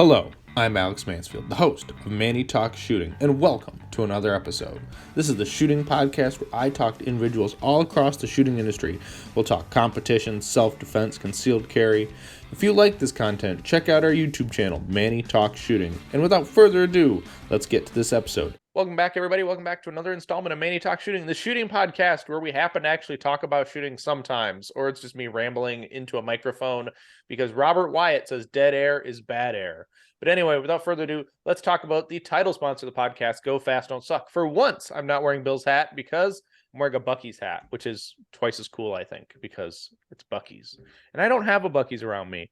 Hello, I'm Alex Mansfield, the host of Manny Talks Shooting, and welcome to another episode. This is the shooting podcast where I talk to individuals all across the shooting industry. We'll talk competition, self-defense, concealed carry. If you like this content, check out our YouTube channel, Manny Talks Shooting. And without further ado, let's get to this episode. Welcome back, everybody. Welcome back to another installment of Manny Talks Shooting, the shooting podcast where we happen to actually talk about shooting sometimes, or it's just me rambling into a microphone because Robert Wyatt says dead air is bad air. But anyway, without further ado, let's talk about the title sponsor of the podcast, Go Fast, Don't Suck. For once, I'm not wearing Bill's hat because I'm wearing a Buc-ee's hat, which is twice as cool, I think, because it's Buc-ee's. And I don't have a Buc-ee's around me.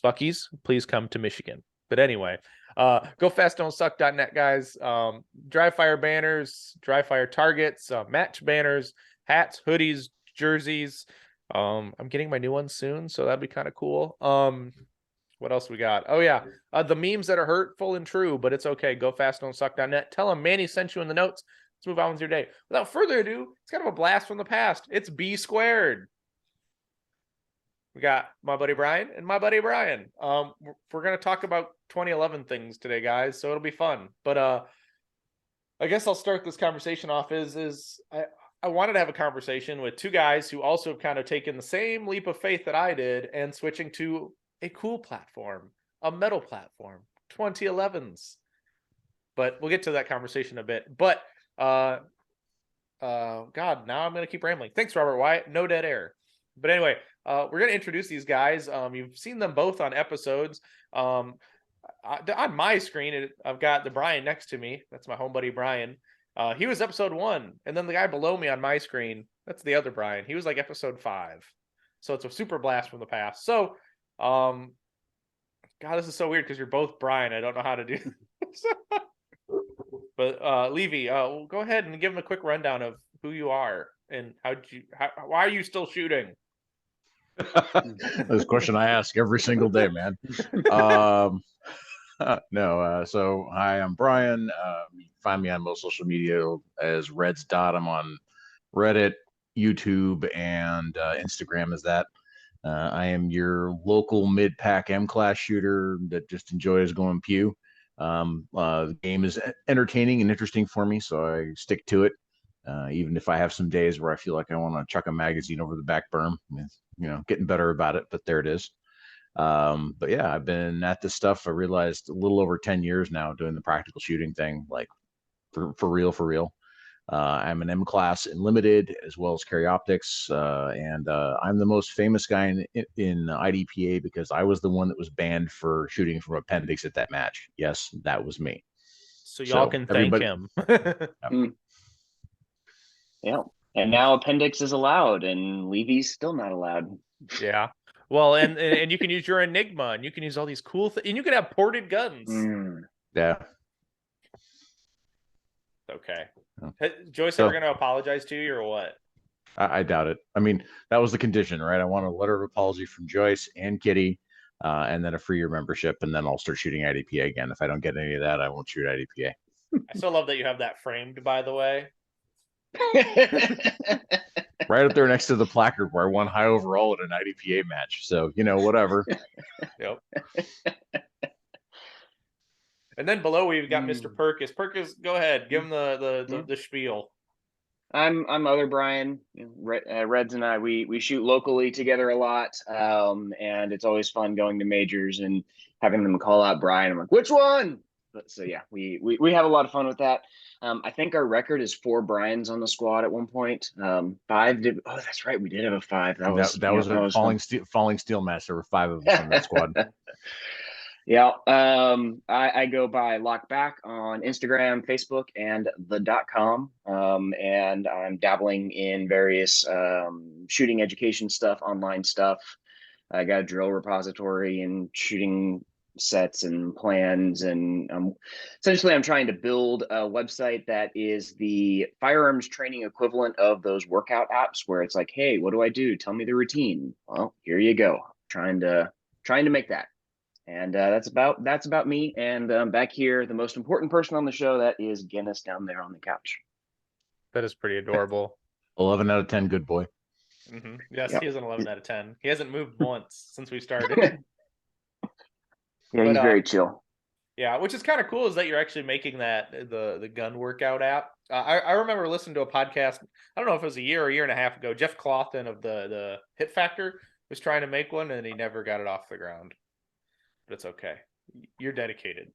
Buc-ee's, please come to Michigan. But anyway, GoFastDon'tSuck.net, guys. Dry fire banners, dry fire targets, match banners, hats, hoodies, jerseys. I'm getting my new ones soon, so that'd be kind of cool. What else we got? Oh, yeah. The memes that are hurtful and true, but it's okay. GoFastDon'tSuck.net. Tell them Manny sent you in the notes. Let's move on with your day. Without further ado, it's kind of a blast from the past. It's B squared. We got my buddy Brian and my buddy Brian. We're going to talk about 2011 things today, guys, so it'll be fun. But I guess I'll start this conversation off I wanted to have a conversation with two guys who also have kind of taken the same leap of faith that I did and switching to a cool platform, a metal platform, 2011s. But we'll get to that conversation a bit. But God, now I'm going to keep rambling. Thanks, Robert Wyatt. No dead air. But anyway, we're going to introduce these guys. You've seen them both on episodes. On my screen, I've got the Brian next to me. That's my home buddy, Brian. He was episode 1. And then the guy below me on my screen, that's the other Brian. He was like episode 5. So it's a super blast from the past. So, God, this is so weird because you're both Brian. I don't know how to do this. But Levy, go ahead and give him a quick rundown of who you are and why are you still shooting? That's a question I ask every single day, man. So hi, I'm Brian. You can find me on most social media as Reds Dot. I'm on Reddit, YouTube, and Instagram as that. I am your local mid-pack M-class shooter that just enjoys going pew. The game is entertaining and interesting for me, so I stick to it. Even if I have some days where I feel like I want to chuck a magazine over the back berm, getting better about it, but there it is. But yeah, I've been at this stuff. I realized a little over 10 years now doing the practical shooting thing, like for real. I'm an M class in limited as well as carry optics. And I'm the most famous guy in IDPA because I was the one that was banned for shooting from appendix at that match. Yes, that was me. So y'all can thank him. Yeah. And now appendix is allowed and Levy's still not allowed. Yeah. Well, and you can use your Enigma and you can use all these cool things and you can have ported guns. Yeah. Okay. Joyce ever going to apologize to you or what? I doubt it. I mean, that was the condition, right? I want a letter of apology from Joyce and Kitty, and then a free year membership, and then I'll start shooting IDPA again. If I don't get any of that, I won't shoot IDPA. I still love that you have that framed, by the way. Right up there next to the placard where I won high overall at an IDPA match. So, whatever. Yep. And then below we've got Mr. Perkis. Perkis, go ahead. Give him the spiel. I'm other Brian. Reds and I, we shoot locally together a lot. And it's always fun going to majors and having them call out Brian. I'm like, which one? So yeah, we have a lot of fun with that. I think our record is 4 Brians on the squad at one point. 5 did. Oh, that's right, we did have a 5. That was a falling steel match. There were 5 of us on that squad. Yeah. I go by Lockback on Instagram, Facebook, and the.com. And I'm dabbling in various shooting education stuff, online stuff. I got a drill repository and shooting sets and plans, and essentially I'm trying to build a website that is the firearms training equivalent of those workout apps where it's like, hey, what do I do? Tell me the routine. Well, here you go. Trying to make that. And that's about me. And back here, the most important person on the show, that is Guinness down there on the couch. That is pretty adorable. 11 out of 10, good boy. Mm-hmm. Yes, yep. He is an 11 out of 10. He hasn't moved once since we started. Yeah, he's very chill. Yeah, which is kind of cool is that you're actually making that the gun workout app. I remember listening to a podcast. I don't know if it was a year and a half ago. Jeff Clawson of the Hit Factor was trying to make one, and he never got it off the ground. But it's okay. You're dedicated.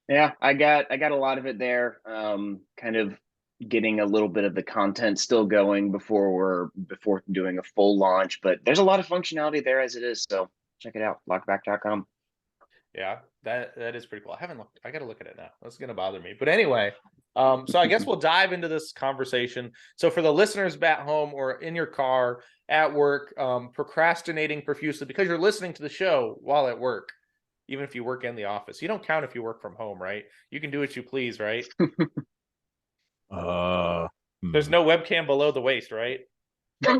Yeah, I got a lot of it there. Kind of getting a little bit of the content still going before doing a full launch, but there's a lot of functionality there as it is. So check it out, lockback.com. Yeah, that is pretty cool. I haven't looked. I got to look at it now. That's gonna bother me. But anyway, so I guess we'll dive into this conversation. So for the listeners back home or in your car, at work, procrastinating profusely because you're listening to the show while at work, even if you work in the office, you don't count if you work from home, right? You can do what you please, right? There's no webcam below the waist, right? I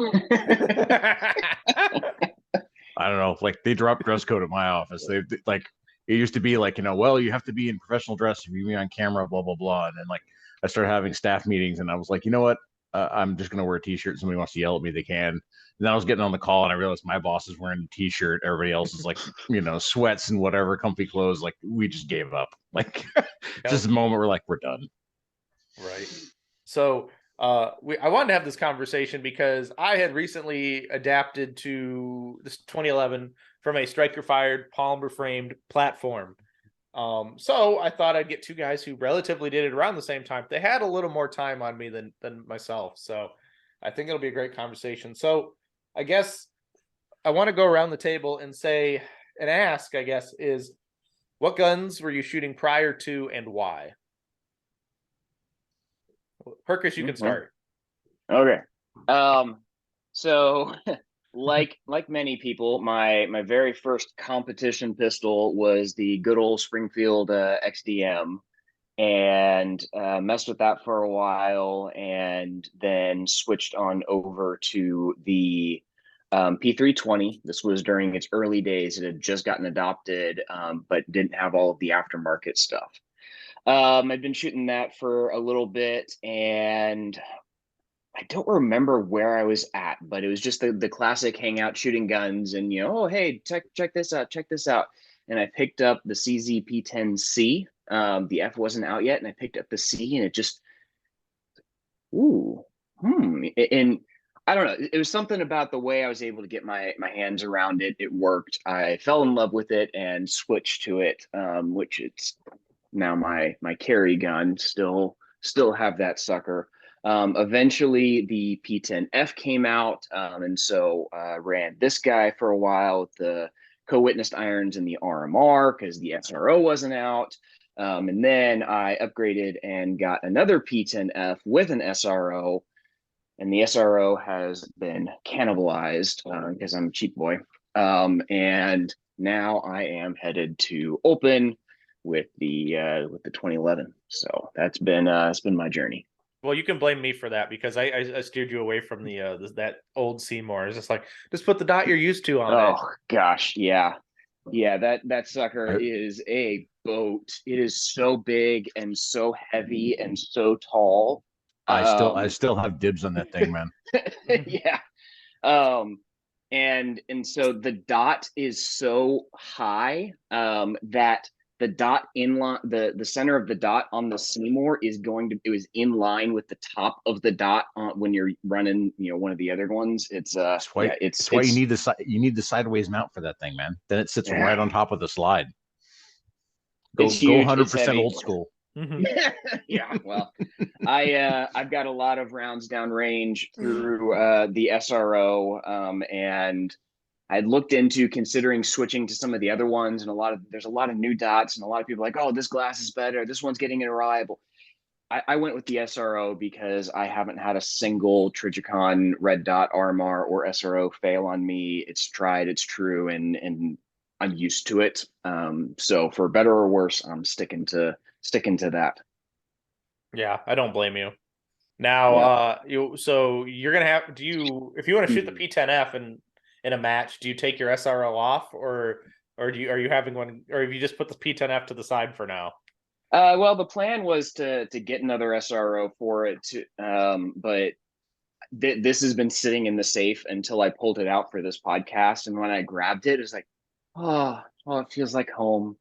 don't know. Like they dropped dress code at my office. They like it used to be like, well, you have to be in professional dress if you be on camera, blah blah blah. And then like I started having staff meetings, and I was like, you know what? I'm just gonna wear a t-shirt. Somebody wants to yell at me, they can. And then I was getting on the call, and I realized my boss is wearing a t-shirt. Everybody else is like, sweats and whatever, comfy clothes. Like we just gave up. Like just a moment where like we're done. Right. So I wanted to have this conversation because I had recently adapted to this 2011 from a striker fired polymer framed platform. So I thought I'd get two guys who relatively did it around the same time. They had a little more time on me than myself. So I think it'll be a great conversation. So I guess I want to go around the table and say and ask, I guess, is what guns were you shooting prior to and why? Perkis, you can start. Okay. So like many people, my very first competition pistol was the good old Springfield XDM, and messed with that for a while, and then switched on over to the P320. This was during its early days. It had just gotten adopted, but didn't have all of the aftermarket stuff. I've been shooting that for a little bit, and I don't remember where I was at, but it was just the classic hangout shooting guns, and oh hey, check this out, check this out. And I picked up the CZ-P10C. The F wasn't out yet, and I picked up the C, and it just and I don't know. It was something about the way I was able to get my hands around it. It worked. I fell in love with it and switched to it, which it's now my carry gun. Still have that sucker. Eventually, the P10F came out, and so ran this guy for a while with the co-witnessed irons and the RMR because the SRO wasn't out. And then I upgraded and got another P10F with an SRO, and the SRO has been cannibalized because I'm a cheap boy. And now I am headed to open with the 2011. So that's been it's been my journey. Well, you can blame me for that because I steered you away from the that old Seymour. It's just like just put the dot you're used to on it. Oh gosh, yeah. That sucker is a boat. It is so big and so heavy and so tall. I still have dibs on that thing, man. Yeah. And so the dot is so high that the dot in line, the center of the dot on the Seymour it was in line with the top of the dot when you're running, one of the other ones. It's it's why you need the sideways mount for that thing, man. Then it sits right on top of the slide. Go 100% old school. Yeah, well, I've got a lot of rounds downrange through the SRO, and I'd looked into considering switching to some of the other ones, and there's a lot of new dots, and a lot of people are like, oh, this glass is better, this one's getting reliable. I went with the SRO because I haven't had a single Trijicon red dot RMR or SRO fail on me. It's tried, it's true, and I'm used to it. So for better or worse, I'm sticking to that. Yeah, I don't blame you. Now, so you're gonna have. If you want to shoot the P10F in a match, do you take your SRO off, or are you having one, or have you just put the P10F to the side for now? Well, the plan was to get another SRO for it, but this has been sitting in the safe until I pulled it out for this podcast, and when I grabbed it, it was like, oh, it feels like home.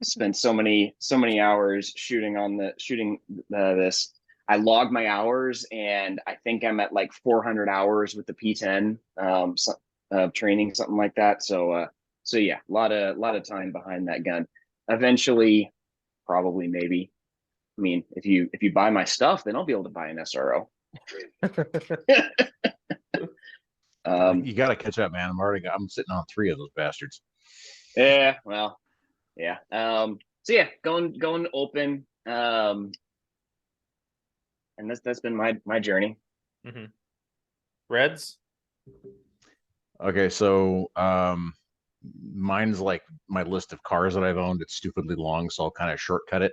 spent so many hours shooting this. I logged my hours, and I think I'm at like 400 hours with the P10 training, something like that. So yeah, a lot of time behind that gun. Eventually, probably maybe. I mean, if you buy my stuff, then I'll be able to buy an SRO. You got to catch up, man. I'm sitting on 3 of those bastards. Yeah, well, yeah. So yeah, going open. And that's been my journey. Mm-hmm. Reds. Okay, so mine's like my list of cars that I've owned. It's stupidly long, so I'll kind of shortcut it.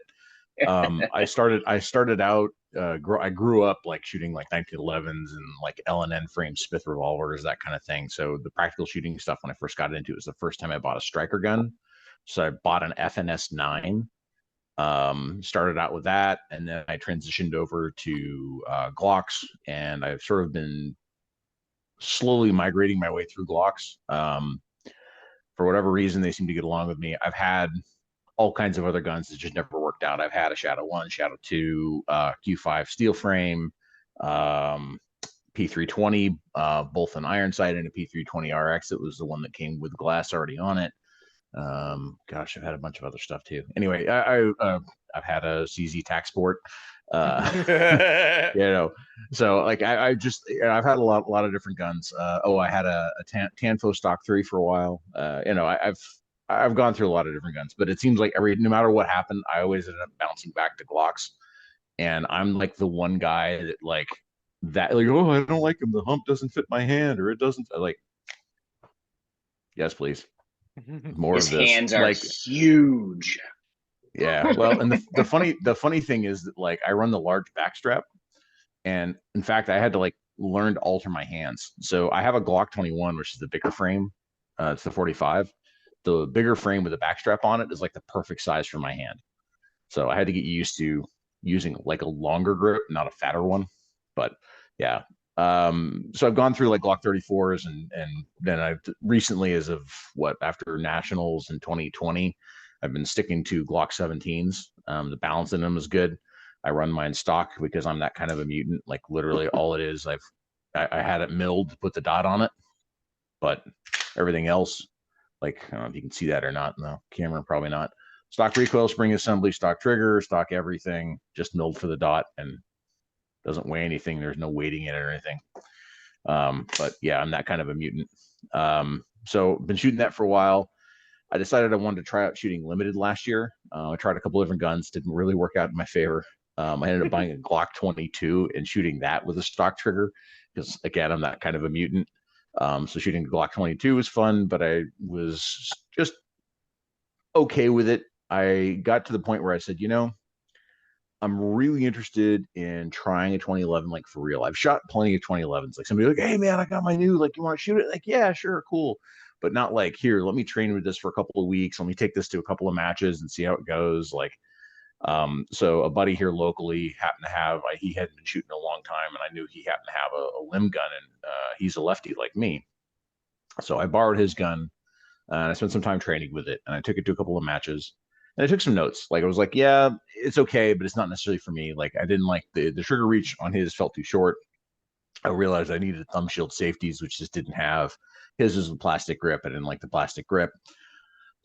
I started out. I grew up like shooting like 1911s and like L&N frame Smith revolvers, that kind of thing. So the practical shooting stuff, when I first got into it, was the first time I bought a striker gun. So I bought an FNS 9. Started out with that, and then I transitioned over to Glocks, and I've sort of been slowly migrating my way through Glocks. For whatever reason, they seem to get along with me. I've had all kinds of other guns that just never worked out. I've had a Shadow 1, Shadow 2, Q5 steel frame, P320, both an iron sight and a P320 RX. It was the one that came with glass already on it. Gosh, I've had a bunch of other stuff too. Anyway, I've had a CZ Tac Sport. So like I've had a lot of different guns. I had a Tanfo Stock 3 for a while. I've gone through a lot of different guns, but it seems like no matter what happened, I always ended up bouncing back to Glocks. And I'm like the one guy that like, oh, I don't like him. The hump doesn't fit my hand, or it doesn't. Like, yes, please, more His of this. hands are like, huge. yeah. Well, and the funny thing is that like I run the large backstrap, and in fact, I had to like learn to alter my hands. So I have a Glock 21, which is the bigger frame. It's the 45. The bigger frame with the backstrap on it is like the perfect size for my hand. So I had to get used to using like a longer grip, not a fatter one. But yeah. So I've gone through like Glock 34s, and then I've recently, as of after nationals in 2020, I've been sticking to Glock 17s. The balance in them is good. I run mine stock because I'm that kind of a mutant. Like literally all it is, I had it milled to put the dot on it, but everything else, like I don't know if you can see that or not in the camera, probably not. Stock recoil, spring assembly, stock trigger, stock everything, just milled for the dot, and doesn't weigh anything. There's no weighting in it or anything. But yeah, I'm that kind of a mutant. So been shooting that for a while. I decided I wanted to try out shooting limited last year. I tried a couple different guns, didn't really work out in my favor. I ended up buying a Glock 22 and shooting that with a stock trigger because, again, I'm that kind of a mutant. So shooting the Glock 22 was fun, but I was just okay with it. I got to the point where I said, I'm really interested in trying a 2011, like for real. I've shot plenty of 2011s. Like somebody like, hey man, I got my new, like, you want to shoot it? Like, yeah, sure, cool. But not like, here, let me train with this for a couple of weeks. Let me take this to a couple of matches and see how it goes. Like, so a buddy here locally happened to have, he hadn't been shooting a long time, and I knew he happened to have a limb gun, and he's a lefty like me. So I borrowed his gun, and I spent some time training with it, and I took it to a couple of matches. And I took some notes. Like I was like, yeah, it's okay, but it's not necessarily for me. Like I didn't like the trigger reach on his felt too short. I realized I needed thumb shield safeties, which just didn't have. His was a plastic grip. I didn't like the plastic grip.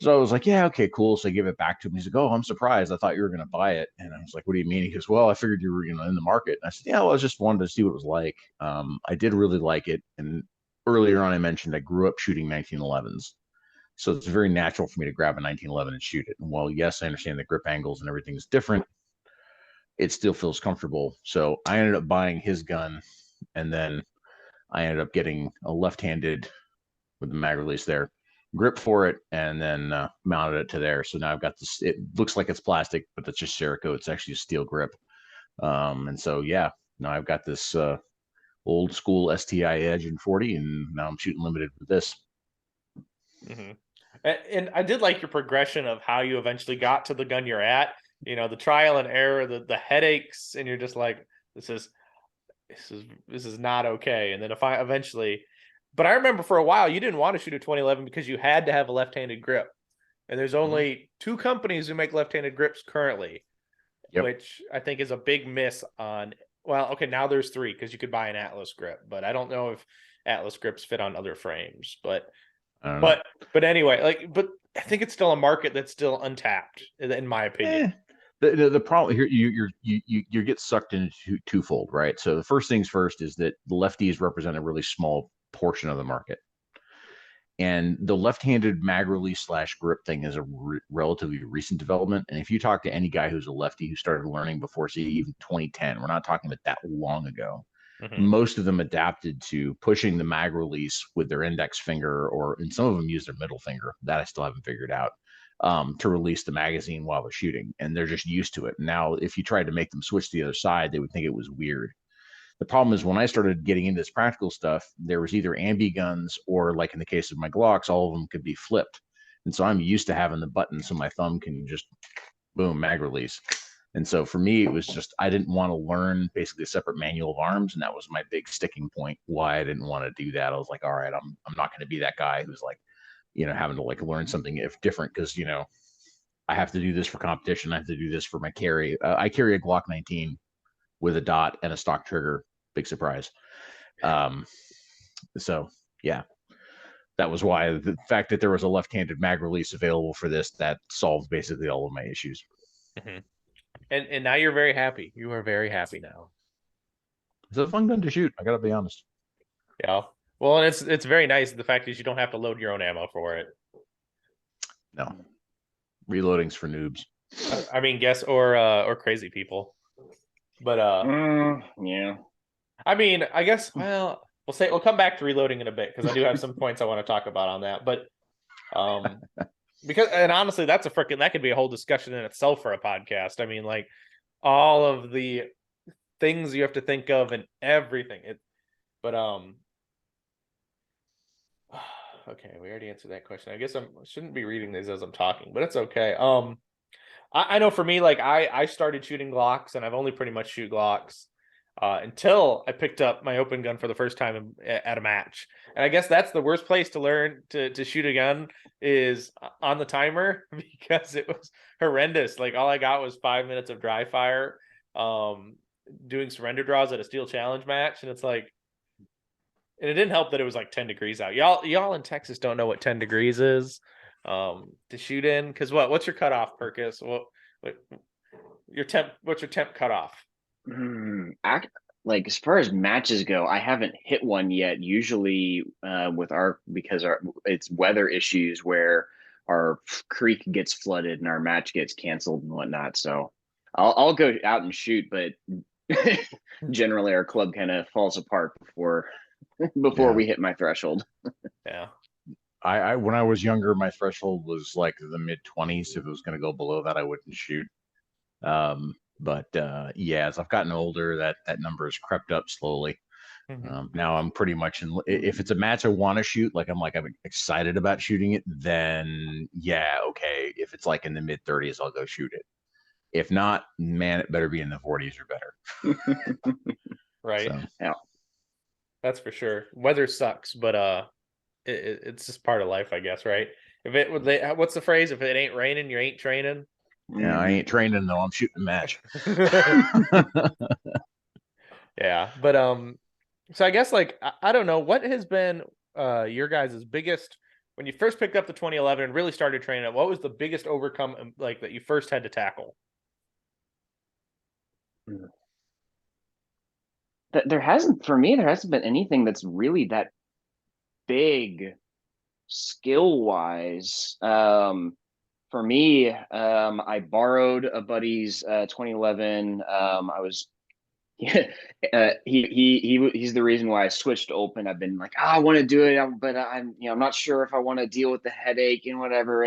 So I was like, yeah, okay, cool. So I give it back to him. He's like, oh, I'm surprised. I thought you were going to buy it. And I was like, what do you mean? He goes, well, I figured you were, in the market. And I said, yeah, well, I just wanted to see what it was like. I did really like it. And earlier on, I mentioned I grew up shooting 1911s. So it's very natural for me to grab a 1911 and shoot it. And while, yes, I understand the grip angles and everything is different, it still feels comfortable. So I ended up buying his gun, and then I ended up getting a left-handed with the mag release there grip for it, and then mounted it to there. So now I've got this. It looks like it's plastic, but it's just Cerakote. It's actually a steel grip. And so yeah, now I've got this old school STI Edge in 40, and now I'm shooting limited with this. Mm-hmm. And I did like your progression of how you eventually got to the gun you're at. The trial and error, the headaches, and you're just like, this is not okay. And then if I eventually, but I remember for a while you didn't want to shoot a 2011 because you had to have a left-handed grip. and there's only 2 companies who make left-handed grips currently, which I think is a big miss on. Well, okay, now there's 3 because you could buy an Atlas grip, but I don't know if Atlas grips fit on other frames. But anyway, but I think it's still a market that's still untapped, in my opinion. The problem here, you get sucked into twofold, right? So the first things first is that the lefties represent a really small portion of the market, and the left-handed mag release / grip thing is a relatively recent development. And if you talk to any guy who's a lefty who started learning before, say, even 2010, we're not talking about that long ago. Most of them adapted to pushing the mag release with their index finger, and some of them use their middle finger. That I still haven't figured out. To release the magazine while they're shooting, and they're just used to it. Now, if you tried to make them switch to the other side, they would think it was weird. The problem is when I started getting into this practical stuff, there was either ambi guns or, like in the case of my Glocks, all of them could be flipped. And so I'm used to having the button so my thumb can just boom, mag release. And so for me, it was just, I didn't want to learn basically a separate manual of arms. And that was my big sticking point why I didn't want to do that. I was like, all right, I'm not going to be that guy who's like, having to like learn something if different, because I have to do this for competition. I have to do this for my carry. I carry a Glock 19 with a dot and a stock trigger. Big surprise. So yeah, that was why the fact that there was a left-handed mag release available for this, that solved basically all of my issues. And now you're very happy. You are very happy now. It's a fun gun to shoot. I gotta be honest. Yeah. Well, and it's very nice. The fact is you don't have to load your own ammo for it. No, reloading's for noobs. I mean, or crazy people. But yeah. I mean, I guess we'll come back to reloading in a bit because I do have some points I want to talk about on that. But because honestly, that could be a whole discussion in itself for a podcast. I mean, like all of the things you have to think of and everything. Okay, we already answered that question. I guess I shouldn't be reading these as I'm talking, but it's okay. I know for me, like I started shooting Glocks, and I've only pretty much shoot Glocks until I picked up my open gun for the first time at a match. And I guess that's the worst place to learn to shoot a gun is on the timer because it was horrendous. Like all I got was 5 minutes of dry fire, doing surrender draws at a steel challenge match, and it's like. And it didn't help that it was like 10 degrees out. Y'all in Texas don't know what 10 degrees is to shoot in. Because what's your cutoff, Perkis? What's your temp cutoff? Like as far as matches go, I haven't hit one yet. Usually because it's weather issues where our creek gets flooded and our match gets canceled and whatnot. So I'll go out and shoot, but generally our club kind of falls apart before we hit my threshold. Yeah. I when I was younger, my threshold was like the mid-20s. If it was going to go below that, I wouldn't shoot. But as I've gotten older, that number has crept up slowly. Now I'm pretty much if it's a match I want to shoot, I'm excited about shooting it, then okay. If it's like in the mid-30s, I'll go shoot it. If not, man, it better be in the 40s or better. Right. So. Yeah. That's for sure. Weather sucks, but it's just part of life, I guess, right? What's the phrase? If it ain't raining, you ain't training. Yeah, I ain't training though. I'm shooting a match. Yeah, but so I guess I don't know what has been your guys' biggest when you first picked up the 2011 and really started training it. What was the biggest overcome that you first had to tackle? There hasn't been anything that's really that big skill wise. For me, I borrowed a buddy's 2011. I was he's the reason why I switched to open. I've been like, I want to do it, but I'm not sure if I want to deal with the headache and whatever.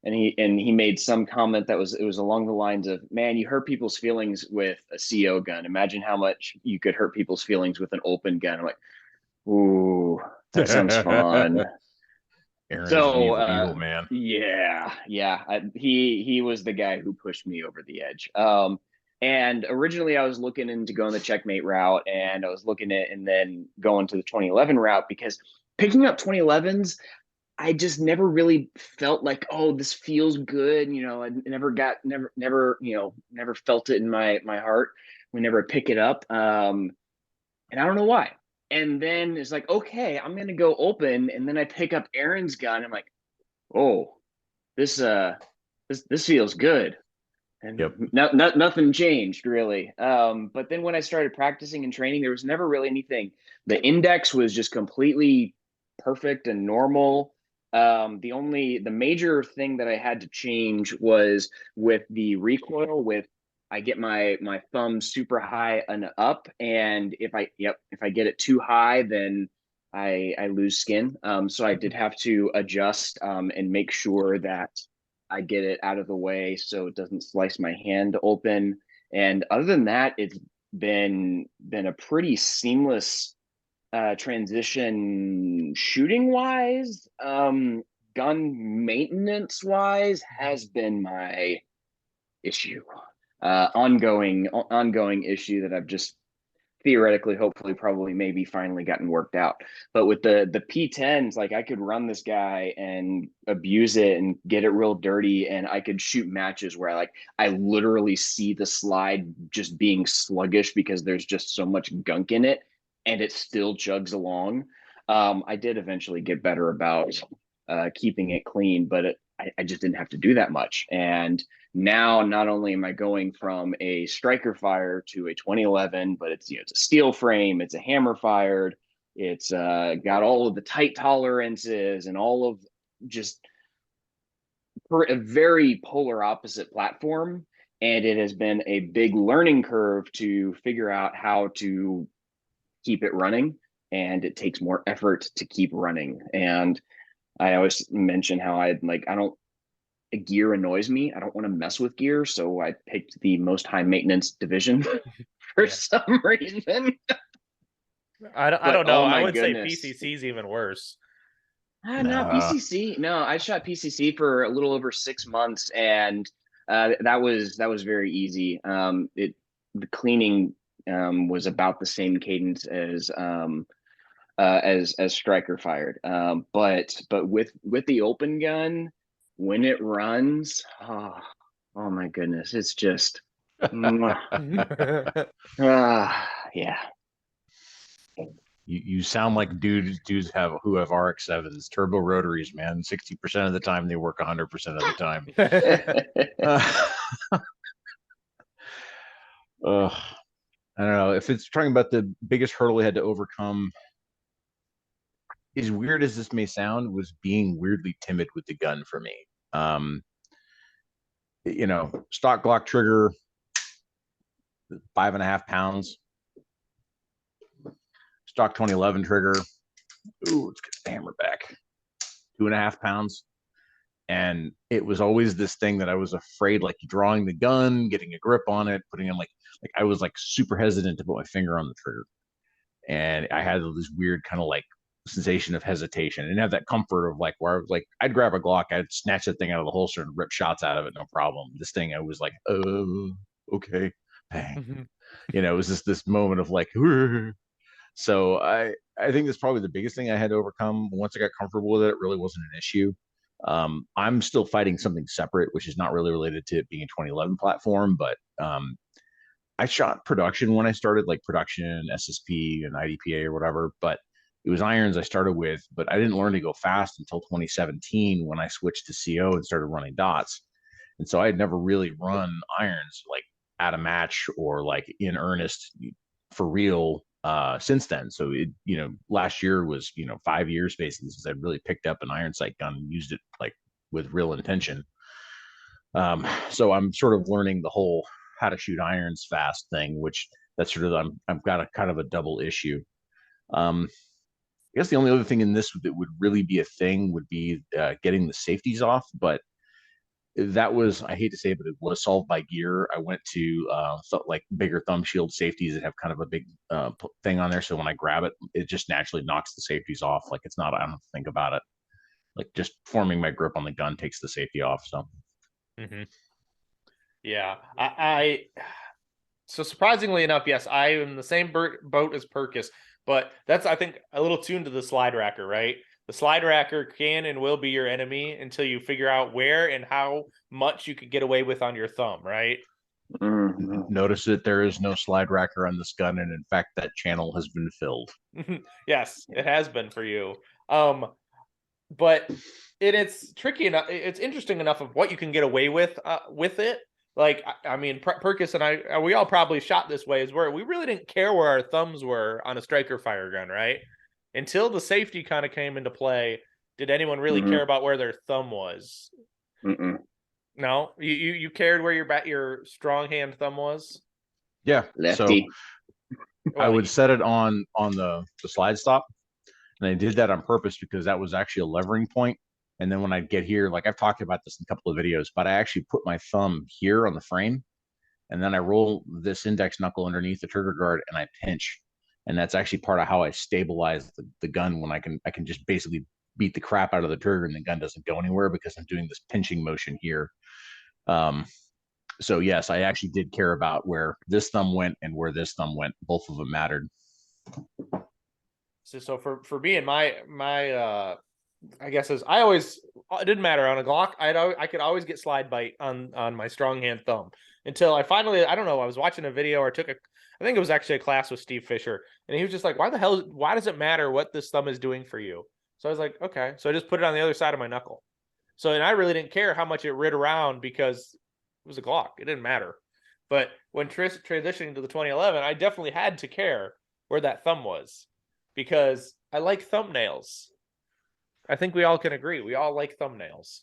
And he made some comment it was along the lines of, man, you hurt people's feelings with a CO gun. Imagine how much you could hurt people's feelings with an open gun. I'm like, ooh, that sounds fun. Aaron is an evil man. Yeah. He was the guy who pushed me over the edge. And originally I was looking into going the checkmate route, and I was looking at and then going to the 2011 route, because picking up 2011s, I just never really felt like, oh, this feels good. I never felt it in my heart whenever I pick it up. And I don't know why. And then it's like, okay, I'm gonna go open, and then I pick up Aaron's gun. I'm like, oh, this this feels good. And Yep. nothing changed really. But then when I started practicing and training, there was never really anything. The index was just completely perfect and normal. The major thing that I had to change was with the recoil. With I get my thumb super high and up, and if I get it too high, then I lose skin. So I did have to adjust and make sure that I get it out of the way so it doesn't slice my hand open. And other than that, it's been a pretty seamless transition shooting wise. Gun maintenance wise has been my issue. Ongoing issue that I've just theoretically, hopefully, probably, maybe finally gotten worked out. But with the P10s, like I could run this guy and abuse it and get it real dirty, and I could shoot matches where I literally see the slide just being sluggish because there's just so much gunk in it, and it still chugs along. I did eventually get better about keeping it clean, but I just didn't have to do that much. And now not only am I going from a striker fire to a 2011, but it's a steel frame, it's a hammer fired, it's got all of the tight tolerances and all of just for a very polar opposite platform. And it has been a big learning curve to figure out how to keep it running. And it takes more effort to keep running. And I always mention how I don't gear annoys me. I don't want to mess with gear, so I picked the most high maintenance division for Yeah. some reason. I But don't know. oh I my would say goodness. PCC is even worse. No, No. PCC. No, I shot PCC for a little over 6 months, and that was very easy. The cleaning was about the same cadence as striker fired. But with the open gun, when it runs, oh my goodness, it's just yeah. You sound like dudes who have RX-7s, turbo rotaries, man. 60% of the time they work 100% of the time. I don't know if it's talking about the biggest hurdle we had to overcome. As weird as this may sound, was being weirdly timid with the gun for me. Um, stock Glock trigger, 5.5 pounds. Stock 2011 trigger. Ooh, let's get the hammer back. 2.5 pounds. And it was always this thing that I was afraid, like drawing the gun, getting a grip on it, putting in like I was like super hesitant to put my finger on the trigger. And I had this weird kind of like sensation of hesitation and have that comfort of like where I was like, I'd grab a Glock, I'd snatch that thing out of the holster and rip shots out of it, no problem. This thing, I was like, oh, okay, bang. It was just this moment of like, so I think that's probably the biggest thing I had to overcome. Once I got comfortable with it, it really wasn't an issue. I'm still fighting something separate, which is not really related to it being a 2011 platform, but I shot production when I started, like production, SSP, and IDPA or whatever, but it was irons I started with, but I didn't learn to go fast until 2017 when I switched to CO and started running dots. And so I had never really run irons like at a match or like in earnest for real since then. So last year was 5 years basically since I'd really picked up an iron sight gun and used it like with real intention. So I'm sort of learning the whole how to shoot irons fast thing, which that's sort of I've got a kind of a double issue. I guess the only other thing in this that would really be a thing would be getting the safeties off, but that was, I hate to say it, but it was solved by gear. I went to like bigger thumb shield safeties that have kind of a big thing on there, so when I grab it, it just naturally knocks the safeties off. Like it's not, I don't have to think about it. Like just forming my grip on the gun takes the safety off. So Yeah, so surprisingly enough, yes, I am the same boat as Perkis, but that's, I think, a little tuned to the slide racker, right? The slide racker can and will be your enemy until you figure out where and how much you could get away with on your thumb, right? Notice that there is no slide racker on this gun, and in fact, that channel has been filled. Yes, it has been for you. But it's tricky enough. It's interesting enough of what you can get away with it. Like, I mean, Perkis and I, we all probably shot this way, is where we really didn't care where our thumbs were on a striker fire gun, right? Until the safety kind of came into play, did anyone really care about where their thumb was? No, you cared where your strong hand thumb was. Yeah, Lefty. So I would set it on the slide stop, and I did that on purpose because that was actually a levering point. And then when I get here, like I've talked about this in a couple of videos, but I actually put my thumb here on the frame, and then I roll this index knuckle underneath the trigger guard, and I pinch. And that's actually part of how I stabilize the gun, when I can just basically beat the crap out of the trigger and the gun doesn't go anywhere because I'm doing this pinching motion here. So yes, I actually did care about where this thumb went and where this thumb went. Both of them mattered. So for me and my I guess is it didn't matter on a Glock. I could always get slide bite on my strong hand thumb until I finally, I don't know, I was watching a video or I think it was actually a class with Steve Fisher, and he was just like, why does it matter what this thumb is doing for you? So I was like, okay. So I just put it on the other side of my knuckle. So, and I really didn't care how much it rid around because it was a Glock. It didn't matter. But when transitioning to the 2011, I definitely had to care where that thumb was because I like thumbnails. I think we all can agree. We all like thumbnails.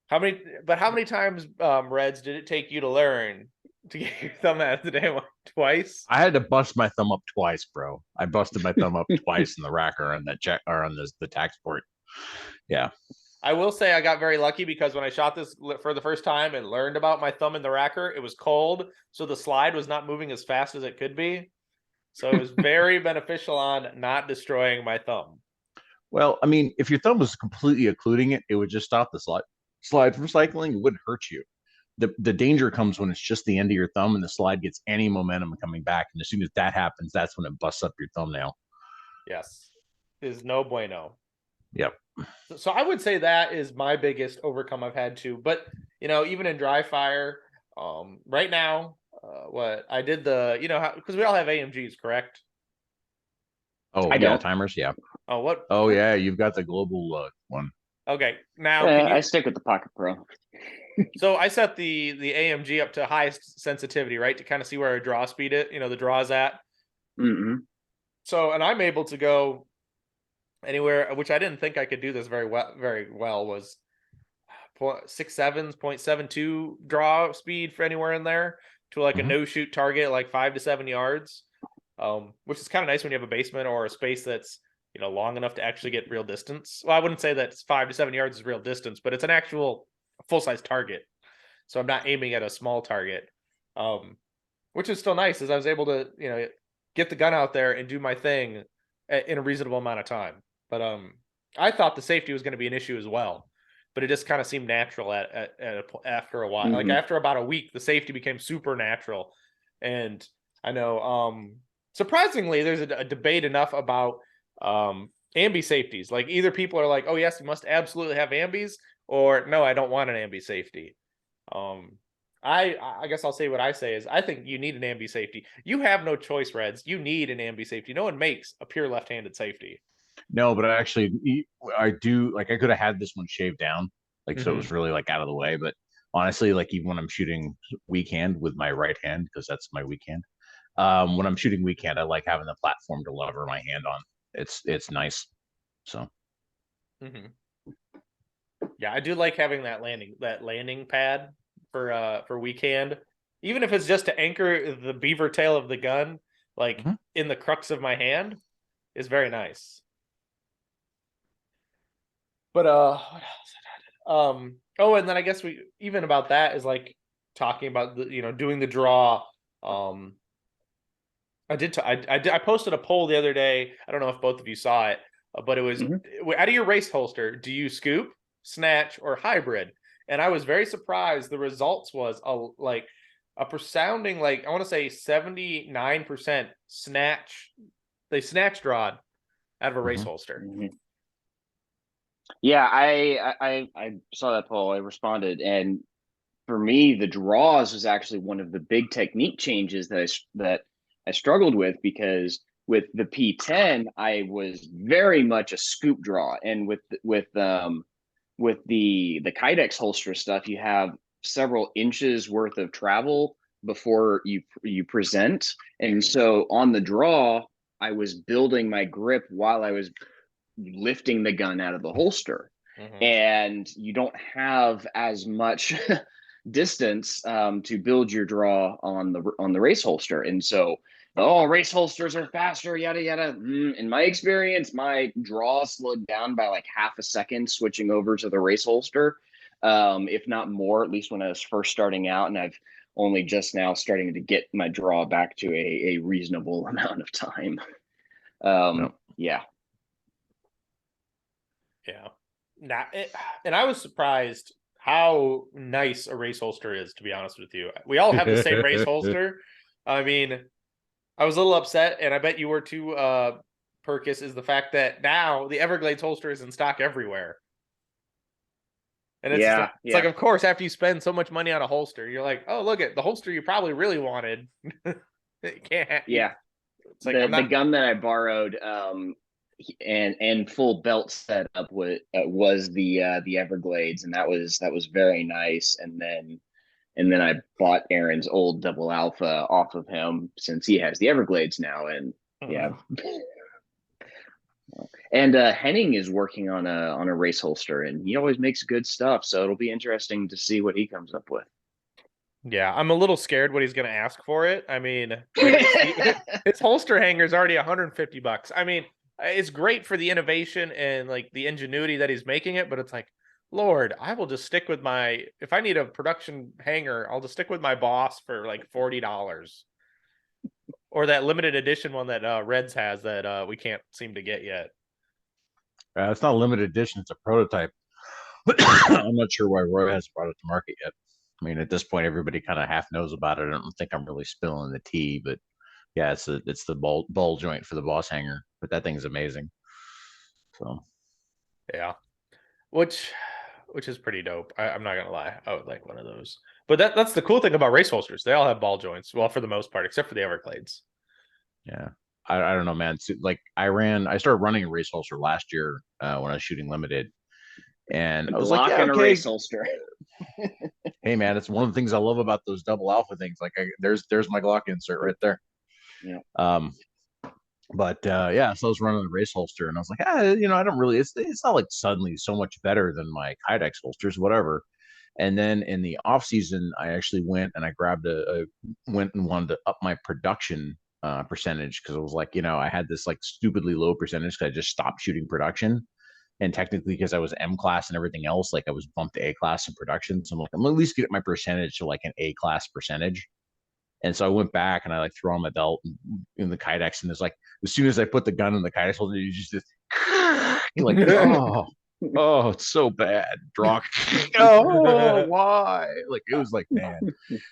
How many times, Reds, did it take you to learn to get your thumb out of the damn twice? I had to bust my thumb up twice, bro. I busted my thumb up twice in the racker and the tax port. Yeah. I will say I got very lucky because when I shot this for the first time and learned about my thumb in the racker, it was cold, so the slide was not moving as fast as it could be. So it was very beneficial on not destroying my thumb. Well, I mean, if your thumb was completely occluding it, it would just stop the slide from cycling. It wouldn't hurt you. The danger comes when it's just the end of your thumb and the slide gets any momentum coming back. And as soon as that happens, that's when it busts up your thumbnail. Yes. Is no bueno. Yep. So I would say that is my biggest overcome I've had too. But, even in dry fire, right now, what I did because we all have AMGs, correct? Oh, yeah, timers, yeah. Oh, what? Oh, yeah, you've got the global one. Okay, now I stick with the Pocket Pro. So I set the AMG up to highest sensitivity, right, to kind of see where our draw speed the draw is at. So, and I'm able to go anywhere, which I didn't think I could do this very well, was 0.72 draw speed for anywhere in there to like a no shoot target, like 5 to 7 yards, which is kind of nice when you have a basement or a space that's long enough to actually get real distance. Well, I wouldn't say that 5 to 7 yards is real distance, but it's an actual full-size target. So I'm not aiming at a small target, which is still nice, as I was able to, get the gun out there and do my thing in a reasonable amount of time. But I thought the safety was going to be an issue as well, but it just kind of seemed natural after a while. Like after about a week, the safety became super natural. And I know, surprisingly, there's a debate enough about ambi safeties. Like either people are like, oh yes, you must absolutely have ambis, or no, I don't want an ambi safety. I guess I'll say what I say is I think you need an ambi safety. You have no choice, Reds. You need an ambi safety. No one makes a pure left-handed safety. No, but actually, I do. Like, I could have had this one shaved down, so it was really like out of the way. But honestly, like even when I'm shooting weak hand with my right hand, because that's my weak hand. When I'm shooting weak hand, I like having the platform to lever my hand on. It's nice. So. Yeah, I do like having that landing pad for weak hand, even if it's just to anchor the beaver tail of the gun, like in the crux of my hand, is very nice. But what else? Oh, and then I guess we even about that is like talking about the doing the draw. I posted a poll the other day. I don't know if both of you saw it, but it was out of your race holster, do you scoop, snatch, or hybrid? And I was very surprised. The results was a resounding, I want to say 79% snatch. They snatch drawed out of a race holster. Yeah, I saw that poll. I responded, and for me, the draws was actually one of the big technique changes that I struggled with, because with the P10, I was very much a scoop draw, and with the Kydex holster stuff, you have several inches worth of travel before you present, and so on the draw, I was building my grip while I was lifting the gun out of the holster, and you don't have as much distance to build your draw on the race holster, and so race holsters are faster, yada yada. In my experience, my draw slowed down by like half a second switching over to the race holster, if not more, at least when I was first starting out, and I've only just now starting to get my draw back to a reasonable amount of time. Yeah. And I was surprised how nice a race holster is, to be honest with you. We all have the same race holster. I mean, I was a little upset, and I bet you were too, Perkis, is the fact that now the Everglades holster is in stock everywhere. And it's like, of course, after you spend so much money on a holster, you're like, oh, look at the holster you probably really wanted. It can't. Yeah. It's like the gun that I borrowed, and full belt setup was the Everglades, and that was very nice. And then I bought Aaron's old double alpha off of him, since he has the Everglades now, and yeah. And Henning is working on a race holster, and he always makes good stuff, so it'll be interesting to see what he comes up with. Yeah, I'm a little scared what he's going to ask for it. I mean, his holster hanger is already $150. I mean, it's great for the innovation and like the ingenuity that he's making it, but it's like, Lord, I will just stick with if I need a production hanger, I'll just stick with my Boss for like $40. Or that limited edition one that Reds has that we can't seem to get yet. It's not a limited edition, it's a prototype. I'm not sure why Roy hasn't brought it to market yet. I mean, at this point, everybody kind of half knows about it. I don't think I'm really spilling the tea, but yeah, it's the ball joint for the Boss hanger, but that thing's amazing. So yeah, which is pretty dope. I'm not gonna lie, I would like one of those. But that's the cool thing about race holsters. They all have ball joints, well, for the most part, except for the Everglades. Yeah, I don't know, man. Like I started running a race holster last year when I was shooting limited, and I was like, yeah, okay. A race holster. Hey, man, it's one of the things I love about those double alpha things. Like, there's my Glock insert right there. Yeah. But yeah, so I was running the race holster, and I was like, I don't really. It's not like suddenly so much better than my Kydex holsters, whatever. And then in the off season, I actually went and I grabbed went and wanted to up my production percentage, because it was like, I had this like stupidly low percentage because I just stopped shooting production. And technically, because I was M class and everything else, like I was bumped to A class in production. So I'm like, I'm at least get my percentage to like an A class percentage. And so I went back and I like threw on my belt in the Kydex, and it's like, as soon as I put the gun in the Kydex holder, you just you're like, oh, it's so bad. Draw. Oh, why? Like, it was like, man,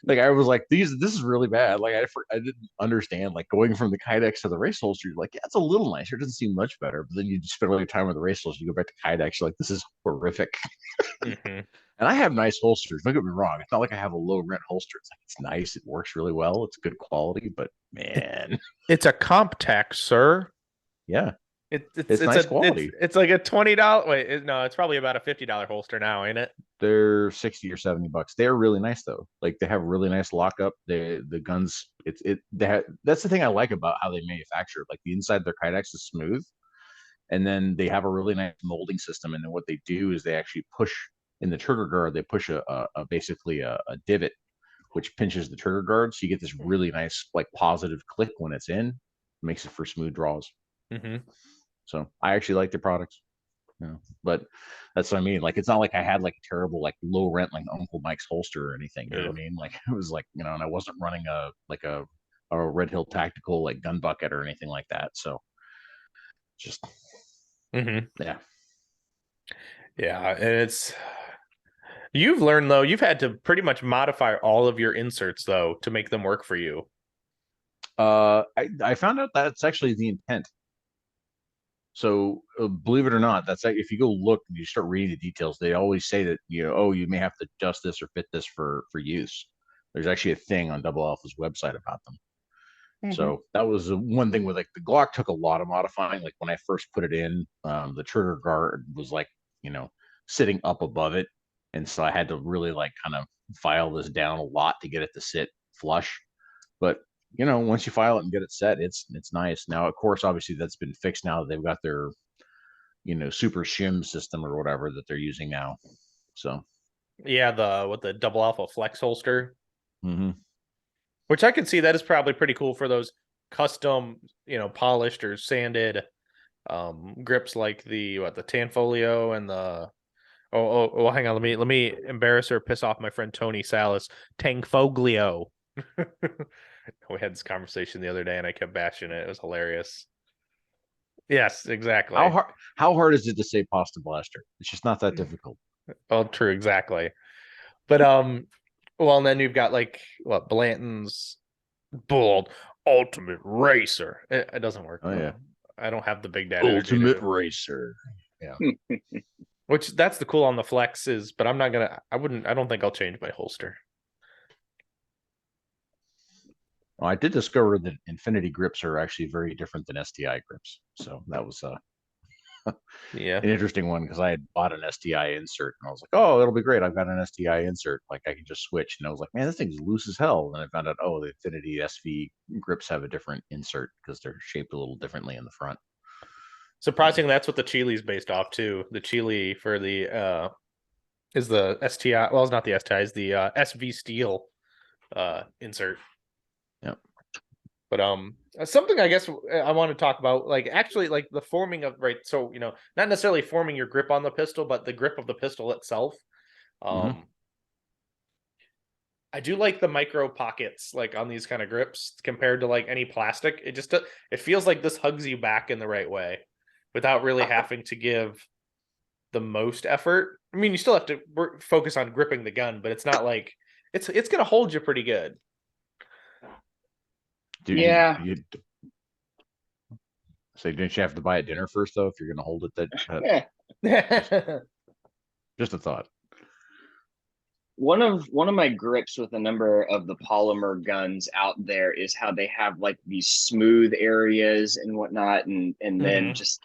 like I was like, this is really bad. Like I didn't understand, like, going from the Kydex to the race holster. You're like, yeah, it's a little nicer. It doesn't seem much better. But then you just spend all your time with the race holster. You go back to Kydex. You're like, this is horrific. And I have nice holsters. Don't get me wrong. It's not like I have a low rent holster. It's like, it's nice. It works really well. It's good quality. But man, it's a CompTech, sir. Yeah. It's nice quality. It's like a $20. Wait, no, it's probably about a $50 holster now, ain't it? They're $60 or $70. They're really nice though. Like, they have really nice lockup. The guns. That's the thing I like about how they manufacture. Like, the inside of their Kydex is smooth, and then they have a really nice molding system. And then what they do is they actually push in the trigger guard. They push basically a divot, which pinches the trigger guard, so you get this really nice like positive click when it's in. It makes it for smooth draws. So I actually like the products, but that's what I mean. Like, it's not like I had like a terrible like low rent like Uncle Mike's holster or anything. You know what I mean? Like, it was like, and I wasn't running a Red Hill Tactical like gun bucket or anything like that. So just yeah. And you've learned though, you've had to pretty much modify all of your inserts though to make them work for you. I found out that's actually the intent. So believe it or not, that's like, if you go look and you start reading the details, they always say that, oh, you may have to adjust this or fit this for use. There's actually a thing on Double Alpha's website about them. So that was one thing with like the Glock took a lot of modifying. Like when I first put it in, the trigger guard was like, sitting up above it. And so I had to really like kind of file this down a lot to get it to sit flush. But once you file it and get it set, it's nice. Now, of course, obviously that's been fixed now that they've got their, super shim system or whatever that they're using now. So Yeah, the Double Alpha Flex holster. mm-hmm. Which I can see that is probably pretty cool for those custom, polished or sanded grips like the Tanfolio and the hang on, let me embarrass or piss off my friend Tony Salas. Tangfoglio. We had this conversation the other day and I kept bashing it. It was hilarious. Yes, exactly. How hard is it to say pasta blaster? It's just not that difficult. Oh, true, exactly. But well, and then you've got like Blanton's Bold Ultimate Racer. It doesn't work. Oh yeah, I don't have the big dad Ultimate Racer. Yeah. Which that's the cool on the Flexes, but I'm not gonna. I don't think I'll change my holster. Well, I did discover that Infinity grips are actually very different than STI grips, so that was yeah, an interesting one because I had bought an STI insert and I was like, oh, it'll be great. I've got an STI insert. Like I can just switch. And I was like, man, this thing's loose as hell. And I found out, oh, the Infinity SV grips have a different insert because they're shaped a little differently in the front. Surprisingly, that's what the Chili's based off too. The Chili for the is the STI. Well, it's not the STI. It's the SV Steel insert. Yep. But something I guess I want to talk about, like actually like the forming of, right, so not necessarily forming your grip on the pistol, but the grip of the pistol itself. I do like the micro pockets like on these kind of grips compared to like any plastic. It feels like this hugs you back in the right way without really having to give the most effort. I mean, you still have to focus on gripping the gun, but it's not like it's going to hold you pretty good. Yeah. So didn't you have to buy it dinner first though if you're going to hold it that just a thought. One of my grips with a number of the polymer guns out there is how they have like these smooth areas and whatnot, and then just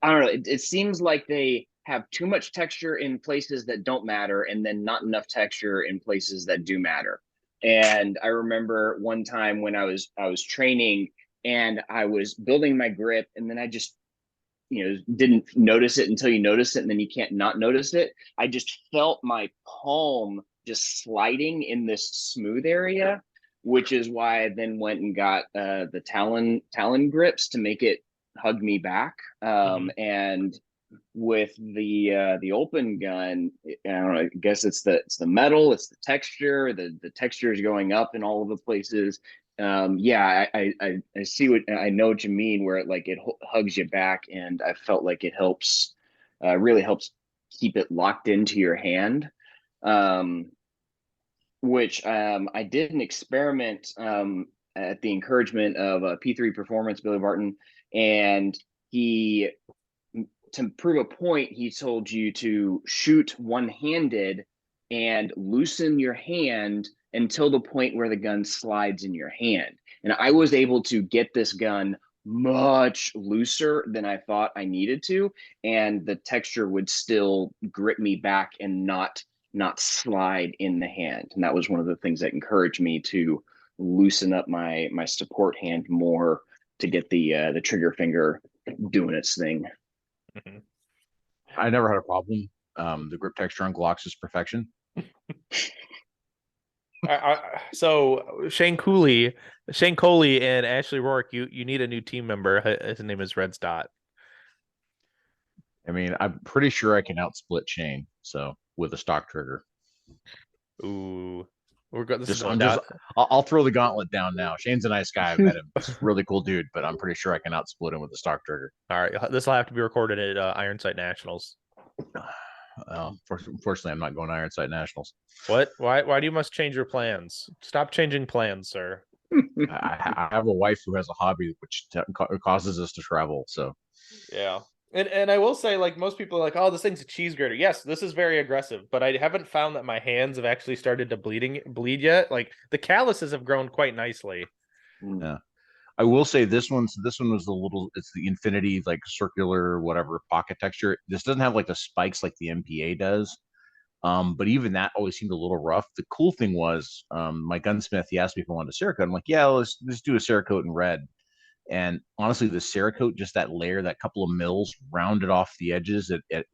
I don't know. It seems like they have too much texture in places that don't matter, and then not enough texture in places that do matter. And I remember one time when I was training and I was building my grip, and then I just didn't notice it until you notice it, and then you can't not notice it. I just felt my palm just sliding in this smooth area, which is why I then went and got the Talon grips to make it hug me back. And with the open gun, I don't know, I guess it's the metal, it's the texture, the texture is going up in all of the places. I see I know what you mean, where it hugs you back, and I felt like it helps, really helps keep it locked into your hand. Which I did an experiment at the encouragement of P3 Performance, Billy Barton, and he, to prove a point, he told you to shoot one-handed and loosen your hand until the point where the gun slides in your hand. And I was able to get this gun much looser than I thought I needed to, and the texture would still grip me back and not slide in the hand. And that was one of the things that encouraged me to loosen up my support hand more to get the trigger finger doing its thing. I never had a problem. The grip texture on Glocks is perfection. So Shane Coley and Ashley Rourke, you need a new team member. His name is Red Stott. I mean, I'm pretty sure I can outsplit Shane. So with a stock trigger. Ooh, I'll throw the gauntlet down now. Shane's a nice guy. I've met him. He's a really cool dude, but I'm pretty sure I can outsplit him with a stock trigger. All right, this will have to be recorded at Iron Sight Nationals. Unfortunately, I'm not going to Iron Sight Nationals. What? Why do you must change your plans? Stop changing plans, sir. I have a wife who has a hobby which causes us to travel. So Yeah. And I will say, like, most people are like, oh, this thing's a cheese grater. Yes, this is very aggressive, but I haven't found that my hands have actually started to bleed yet. Like the calluses have grown quite nicely. Yeah. I will say this one was it's the infinity like circular whatever pocket texture. This doesn't have like the spikes like the MPA does. But even that always seemed a little rough. The cool thing was my gunsmith, he asked me if I wanted a Cerakote. I'm like, yeah, let's do a Cerakote in red. And honestly, the Cerakote, just that layer, that couple of mils rounded off the edges at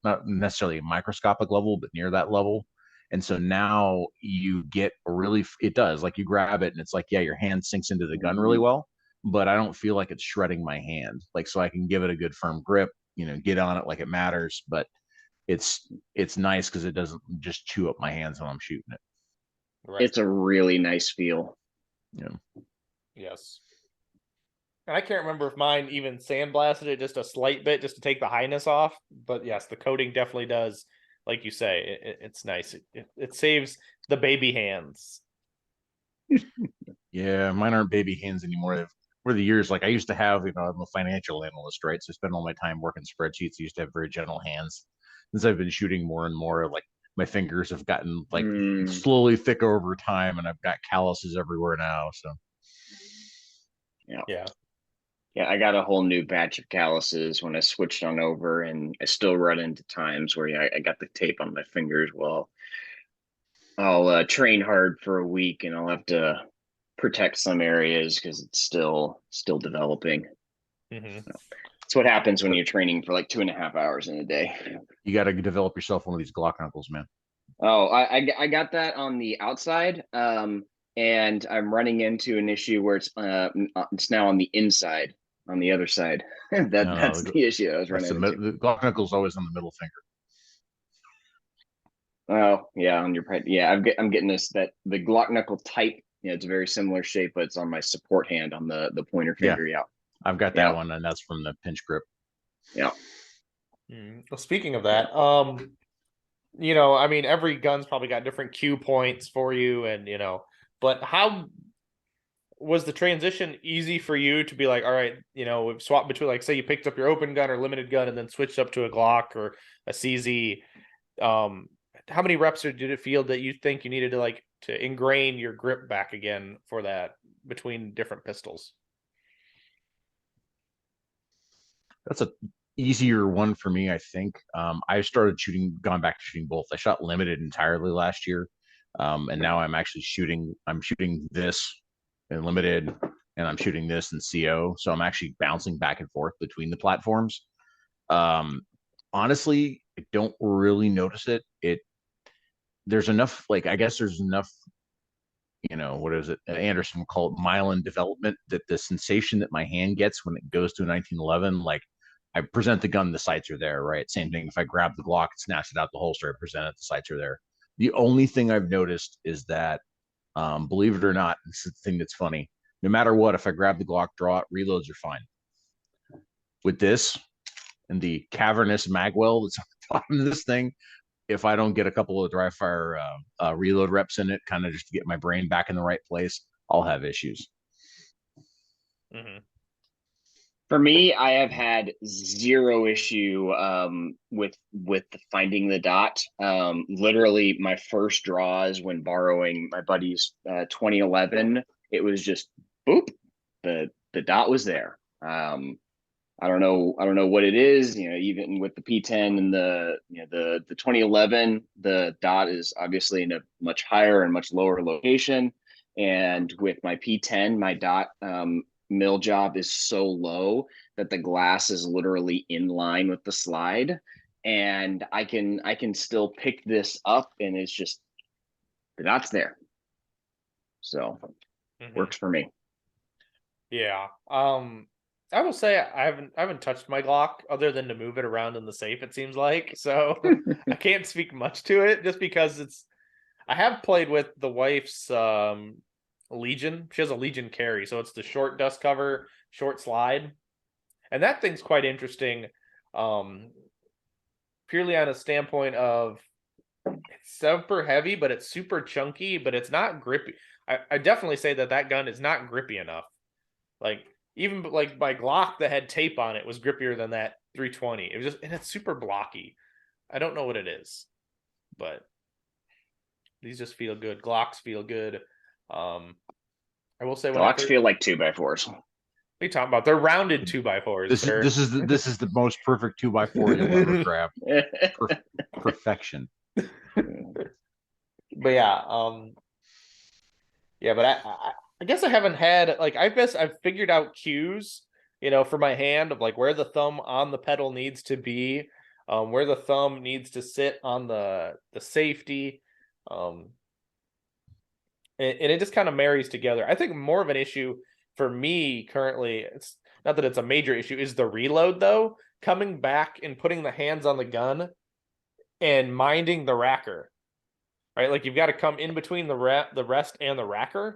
not necessarily a microscopic level, but near that level. And so now you get a really, it does like you grab it and it's like, yeah, your hand sinks into the gun really well, but I don't feel like it's shredding my hand. Like, so I can give it a good firm grip, get on it like it matters. But it's nice because it doesn't just chew up my hands when I'm shooting it. Right. It's a really nice feel. Yeah. Yes. And I can't remember if mine even sandblasted it just a slight bit just to take the highness off. But yes, the coating definitely does, like you say, it's nice. It saves the baby hands. Yeah, mine aren't baby hands anymore. Over the years, like I used to have, I'm a financial analyst, right? So I spend all my time working spreadsheets. I used to have very gentle hands. Since I've been shooting more and more, like my fingers have gotten like slowly thicker over time, and I've got calluses everywhere now. So yeah, I got a whole new batch of calluses when I switched on over, and I still run into times where I got the tape on my fingers. Well, I'll train hard for a week, and I'll have to protect some areas because it's still developing. Mm-hmm. That's what happens when you're training for like 2.5 hours in a day. you got to develop yourself one of these Glock knuckles, man. Oh, I got that on the outside, and I'm running into an issue where it's now on the inside, on the other side. That's the issue I was running into. The Glock knuckle's always on the middle finger. Oh yeah, on your yeah, I'm getting this that the Glock knuckle type. Yeah, it's a very similar shape, but it's on my support hand on the pointer finger. Yeah, I've got that one, and that's from the pinch grip. Yeah. Well, speaking of that, I mean, every gun's probably got different cue points for you, and but how was the transition easy for you to be like, all right, we've swapped between, like, say you picked up your open gun or limited gun and then switched up to a Glock or a CZ. How many reps did it feel that you think you needed to ingrain your grip back again for that between different pistols? That's a easier one for me, I think. I started gone back to shooting both. I shot limited entirely last year. And now I'm shooting this in limited and I'm shooting this in CO. So I'm actually bouncing back and forth between the platforms. Honestly, I don't really notice it. There's enough, like, I guess there's enough, what is it? Anderson would call it myelin development, that the sensation that my hand gets when it goes to a 1911, like I present the gun, the sights are there, right? Same thing. If I grab the Glock, snatch it out the holster, I present it, the sights are there. The only thing I've noticed is that, believe it or not, this is the thing that's funny. No matter what, if I grab the Glock, draw it, reloads are fine. With this and the cavernous magwell that's on the bottom of this thing, if I don't get a couple of dry fire reload reps in it, kind of just to get my brain back in the right place, I'll have issues. Mm-hmm. For me, I have had zero issue with finding the dot. Literally, my first draws when borrowing my buddy's 2011, it was just boop, the dot was there. I don't know what it is. Even with the P10 and the 2011, the dot is obviously in a much higher and much lower location. And with my P10, my dot mill job is so low that the glass is literally in line with the slide, and I can still pick this up, and it's just the dot's there. So works for me. Yeah. I will say I haven't touched my Glock other than to move it around in the safe, it seems like. So I can't speak much to it just because I have played with the wife's Legion. She has a Legion carry, so it's the short dust cover, short slide. And that thing's quite interesting. Purely on a standpoint of it's super heavy, but it's super chunky, but it's not grippy. I definitely say that gun is not grippy enough. Like, even like my Glock that had tape on it was grippier than that 320. It was just, and it's super blocky. I don't know what it is, but these just feel good. Glocks feel good. I will say when Glocks feel like 2x4s. what are you talking about? They're rounded 2x4s. This is the most perfect 2x4 you'll ever grab. Perfection. But yeah, but I guess I haven't had like I've figured out cues, for my hand of like where the thumb on the pedal needs to be, where the thumb needs to sit on the safety, and it just kind of marries together. I think more of an issue for me currently, it's not that it's a major issue, is the reload though. Coming back and putting the hands on the gun and minding the racker, right? Like you've got to come in between the rest and the racker.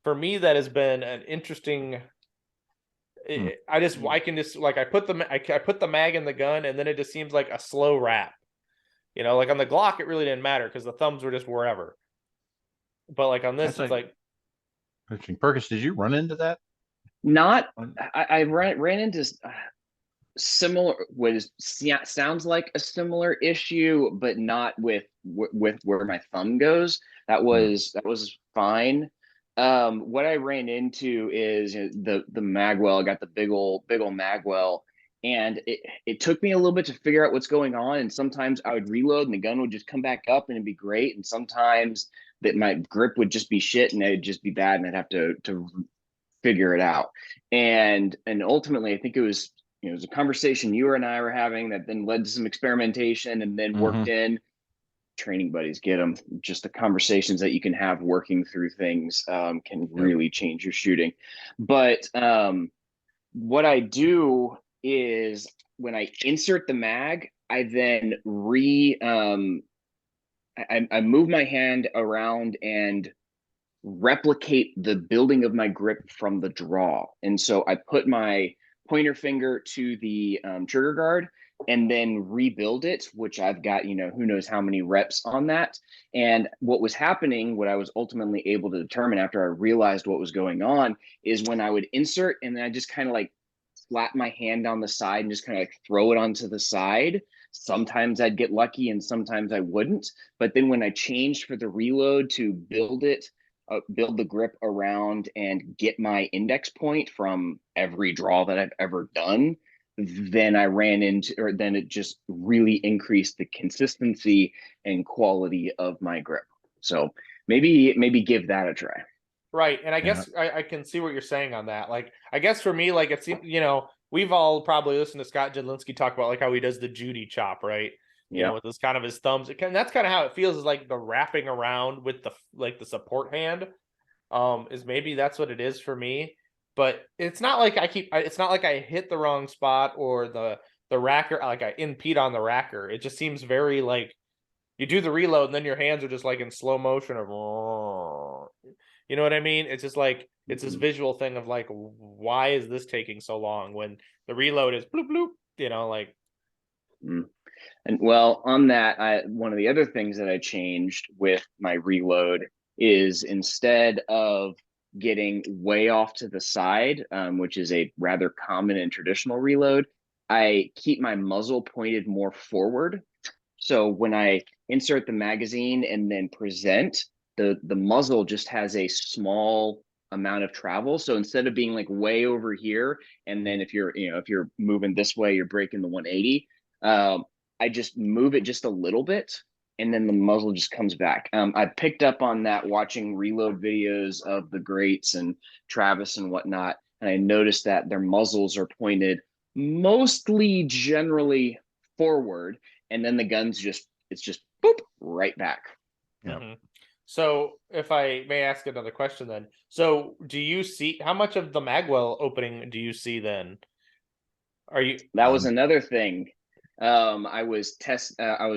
For me, that has been an interesting. I can just like I put the mag in the gun and then it just seems like a slow wrap. Like on the Glock, it really didn't matter because the thumbs were just wherever. But like on this, That's it's like interesting. Perkins, did you run into that? Not, I ran into similar, sounds like a similar issue, but not with where my thumb goes. That was fine. What I ran into is the magwell. I got the big old magwell, and it took me a little bit to figure out what's going on. And sometimes I would reload and the gun would just come back up and it'd be great. And sometimes that my grip would just be shit and it'd just be bad and I'd have to figure it out. And ultimately, I think it was a conversation you and I were having that then led to some experimentation and then worked in. Training buddies, get them. Just the conversations that you can have working through things can really change your shooting. But what I do is when I insert the mag, I then I move my hand around and replicate the building of my grip from the draw. And so I put my pointer finger to the trigger guard and then rebuild it, which I've got, who knows how many reps on that. And what was happening, what I was ultimately able to determine after I realized what was going on, is when I would insert and then I just kind of like slap my hand on the side and just kind of like throw it onto the side. Sometimes I'd get lucky and sometimes I wouldn't. But then when I changed for the reload to build the grip around and get my index point from every draw that I've ever done, then then it just really increased the consistency and quality of my grip. So maybe give that a try. right. And I guess I can see what you're saying on that. Like, I guess for me, like it seems, we've all probably listened to Scott Jedlinski talk about like how he does the Judy chop, right? With this kind of his thumbs. That's kind of how it feels, is like the wrapping around with the support hand. Is maybe that's what it is for me. But it's not like it's not like I hit the wrong spot or the racker, like I impede on the racker. It just seems very like you do the reload and then your hands are just like in slow motion of, you know what I mean? It's just like, it's this visual thing of like, why is this taking so long when the reload is bloop, bloop, like. And well, on that, one of the other things that I changed with my reload is instead of getting way off to the side, which is a rather common and traditional reload, I keep my muzzle pointed more forward. So when I insert the magazine and then present, the muzzle just has a small amount of travel. So instead of being like way over here, and then if you're moving this way, you're breaking the 180. I just move it just a little bit and then the muzzle just comes back. I picked up on that watching reload videos of the greats and Travis and whatnot. And I noticed that their muzzles are pointed mostly generally forward. And then the gun's it's just boop right back. Mm-hmm. So if I may ask another question then. So do you see, how much of the magwell opening do you see then? That was another thing. I was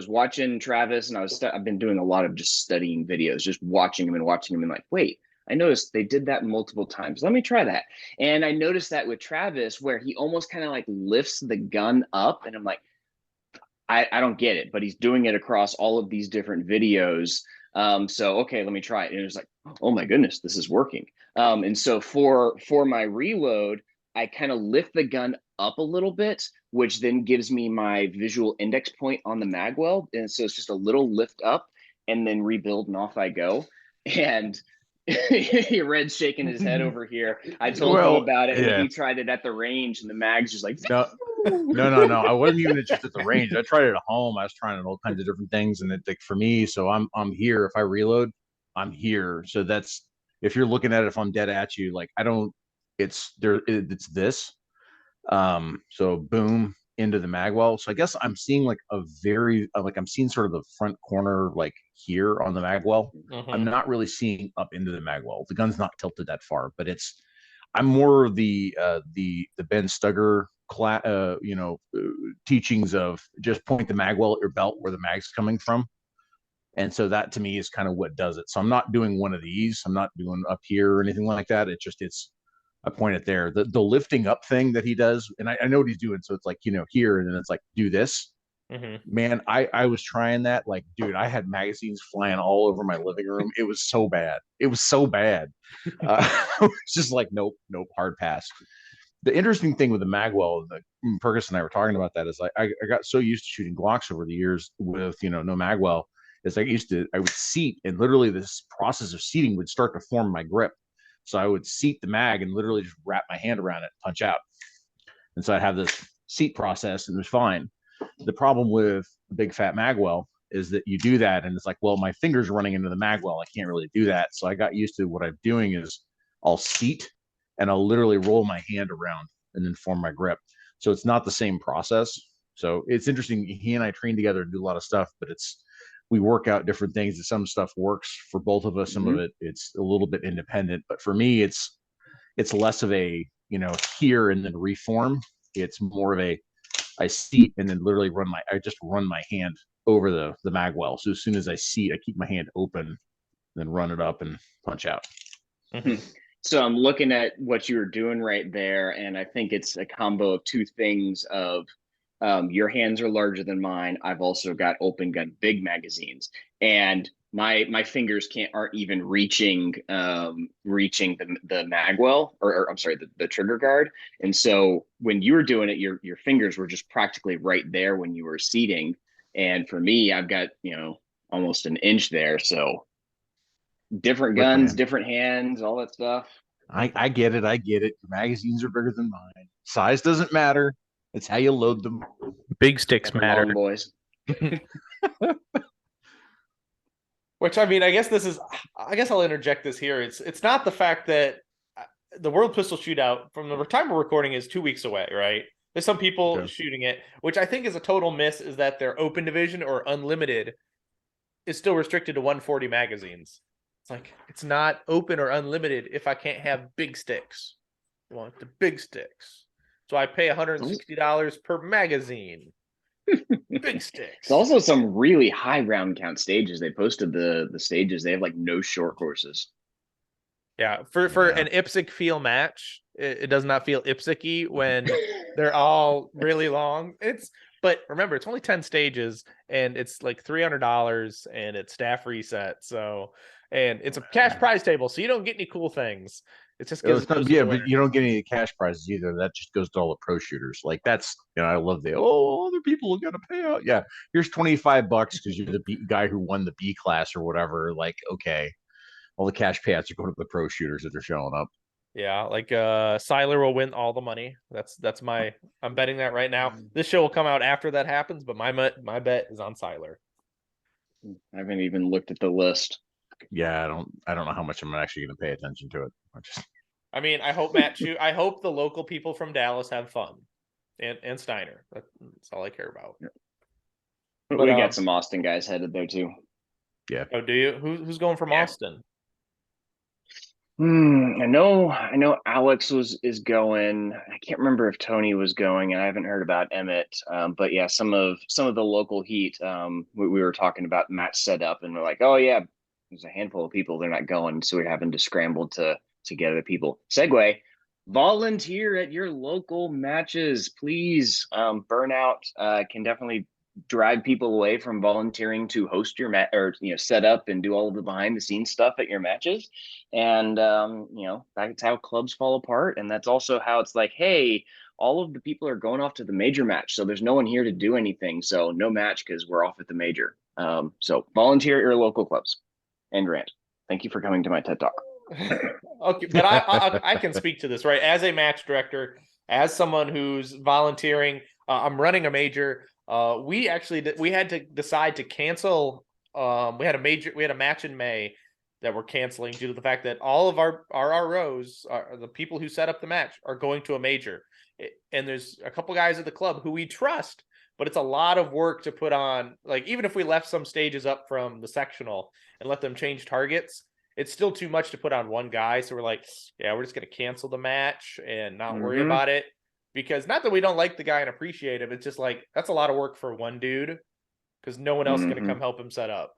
watching Travis and I've been doing a lot of just studying videos, just watching him and like, wait, I noticed they did that multiple times. Let me try that. And I noticed that with Travis where he almost kind of like lifts the gun up and I'm like, I don't get it, but he's doing it across all of these different videos. So, okay, let me try it. And it was like, oh my goodness, this is working. And so for my reload, I kind of lift the gun up a little bit, which then gives me my visual index point on the mag weld. And so it's just a little lift up and then rebuild and off I go. And Red's shaking his head over here. I told him about it and yeah. he tried it at the range and the mag's just like, No. I wasn't even just at the range. I tried it at home. I was trying all kinds of different things, and it, like, for me, so I'm here. If I reload, I'm here. So that's, if you're looking at it, if I'm dead at you, like, I don't. It's there. It's this. So boom into the magwell. So I guess I'm seeing like a very like I'm seeing sort of the front corner like here on the magwell. I'm not really seeing up into the magwell. The gun's not tilted that far, but I'm more of the Ben Stugger teachings of just point the magwell at your belt where the mag's coming from. And so that to me is kind of what does it. So I'm not doing one of these. I'm not doing up here or anything like that. It's I point it there. The lifting up thing that he does, and I know what he's doing. So it's like, here, and then it's like, do this. Man, I was trying that. Like, dude, I had magazines flying all over my living room. It was so bad. It was so bad. It's just like, nope, hard pass. The interesting thing with the magwell, Perkins and I were talking about that, is like I got so used to shooting Glocks over the years with no magwell. Is I would seat, and literally this process of seating would start to form my grip. So I would seat the mag and literally just wrap my hand around it and punch out. And so I'd have this seat process, and it was fine. The problem with the big fat magwell is that you do that, and it's like, well, my fingers are running into the magwell. I can't really do that. So I got used to what I'm doing is I'll seat and I'll literally roll my hand around and then form my grip. So it's not the same process. So it's interesting. He and I train together and do a lot of stuff, but we work out different things. And some stuff works for both of us. Some of it, it's a little bit independent. But for me, it's less of a here and then reform. It's more of I seat and then literally I just run my hand over the magwell. So as soon as I seat, I keep my hand open, then run it up and punch out. So I'm looking at what you were doing right there, and I think it's a combo of two things of your hands are larger than mine. I've also got open gun big magazines, and my fingers aren't even reaching the magwell or I'm sorry, the trigger guard. And so when you were doing it, your fingers were just practically right there when you were seating. And for me, I've got almost an inch there. So different guns, different hands, all that stuff. I get it. Your magazines are bigger than mine. Size doesn't matter. It's how you load them. Big sticks matter, long, boys. Which, I mean, I guess I'll interject this here. It's not the fact that the World Pistol Shootout from the time we're recording is 2 weeks away, right? There's some people shooting it, which I think is a total miss, is that their open division or unlimited is still restricted to 140 magazines. It's like, it's not open or unlimited if I can't have big sticks. I want the big sticks. So I pay $160 per magazine. Big sticks. It's also some really high round count stages. They posted the stages. They have like no short courses. Yeah, for an IPSC feel match, it does not feel IPSC-y when they're all really long. But remember, it's only 10 stages, and it's like $300, and it's staff reset. So, and it's a cash prize table, so you don't get any cool things. It just goes. But you don't get any cash prizes either. That just goes to all the pro shooters. Like, that's, I love other people are gonna pay out. Yeah, here's $25 because you're the guy who won the B class or whatever. Like, okay, all the cash payouts are going to the pro shooters that are showing up. Yeah, like Siler will win all the money. I'm betting that right now. This show will come out after that happens, but my bet is on Siler. I haven't even looked at the list. Yeah, I don't know how much I'm actually going to pay attention to it. I mean, I hope I hope the local people from Dallas have fun, and Steiner. That's all I care about. Yeah. But we got some Austin guys headed there too. Yeah. Oh, do you? Who's going from Austin? I know Alex is going. I can't remember if Tony was going, and I haven't heard about Emmett. But yeah, some of the local heat. We were talking about match setup, and we're like, oh yeah, there's a handful of people. They're not going, so we're having to scramble to get other people. Segue. Volunteer at your local matches, please. Burnout can definitely drive people away from volunteering to host your match, or set up and do all of the behind the scenes stuff at your matches. And that's how clubs fall apart. And that's also how it's like, hey, all of the people are going off to the major match, so there's no one here to do anything, so no match because we're off at the major. So volunteer at your local clubs. And Grant, thank you for coming to my TED Talk. Okay, but I can speak to this, right? As a match director, as someone who's volunteering, I'm running a major. We had to decide to cancel. We had a match in May that we're canceling due to the fact that all of our ROs, the people who set up the match, are going to a major. And there's a couple guys at the club who we trust, but it's a lot of work to put on. Like, even if we left some stages up from the sectional and let them change targets, it's still too much to put on one guy. So we're like, yeah, we're just going to cancel the match and not worry about it. Because not that we don't like the guy and appreciate him, it's just like, that's a lot of work for one dude because no one else is going to come help him set up.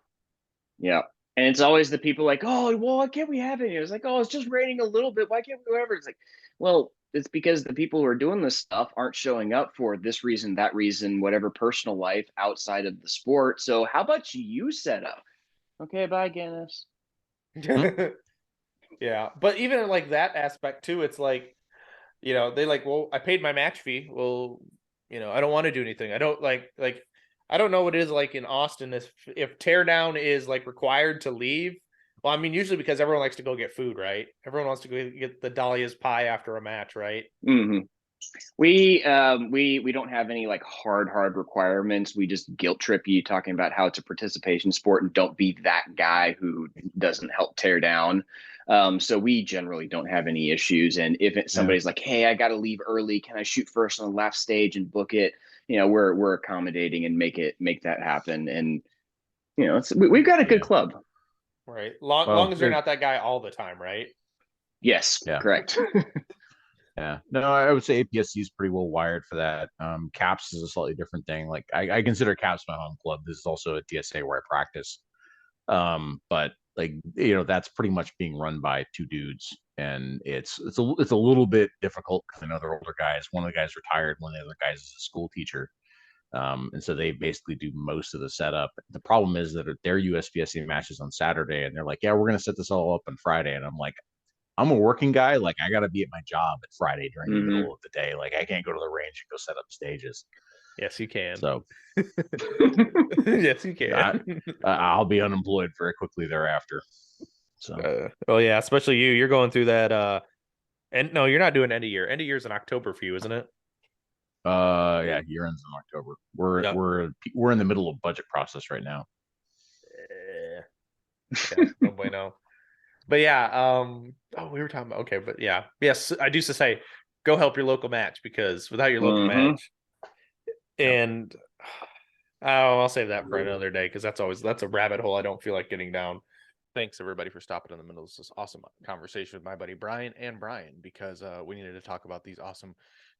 Yeah. And it's always the people like, oh, well, why can't we have it? It's like, oh, it's just raining a little bit. Why can't we do whatever? It's like, well, it's because the people who are doing this stuff aren't showing up for this reason, that reason, whatever personal life outside of the sport. So how about you set up? Okay, bye, Guinness. Yeah. But even in like that aspect too, it's like, they like, well, I paid my match fee. Well, I don't want to do anything. I don't like I don't know what it is like in Austin if teardown is like required to leave. Well, I mean, usually because everyone likes to go get food, right? Everyone wants to go get the Dahlia's pie after a match, right? We don't have any like hard requirements. We just guilt trip you, talking about how it's a participation sport and don't be that guy who doesn't help tear down. So we generally don't have any issues. And if somebody's like, hey, I got to leave early, can I shoot first on the last stage and book it? We're accommodating and make that happen. And we've got a good club, right? Long as you're not that guy all the time, right? Yes, correct. Yeah, no, I would say APSC is pretty well wired for that. CAPS is a slightly different thing. Like I consider CAPS my home club. This is also a TSA where I practice. But like, that's pretty much being run by two dudes, and it's a little bit difficult because I know they're older guys. One of the guys retired. One of the other guys is a school teacher. And so they basically do most of the setup. The problem is that their USPSA matches on Saturday, and they're like, yeah, we're going to set this all up on Friday. And I'm like, I'm a working guy. Like, I got to be at my job at Friday during the middle of the day. Like, I can't go to the range and go set up stages. Yes, you can. So, yes, you can. I'll be unemployed very quickly thereafter. So, oh yeah, especially you. You're going through that. And no, you're not doing end of year. End of year is in October for you, isn't it? Yeah, year ends in October. We're in the middle of budget process right now. Yeah, no bueno. But yeah, we were talking about, okay, but yeah, yes, I do say go help your local match, because without your local match, and I'll save that for another day, because that's a rabbit hole I don't feel like getting down. Thanks everybody for stopping in the middle of this awesome conversation with my buddy Brian, because we needed to talk about these awesome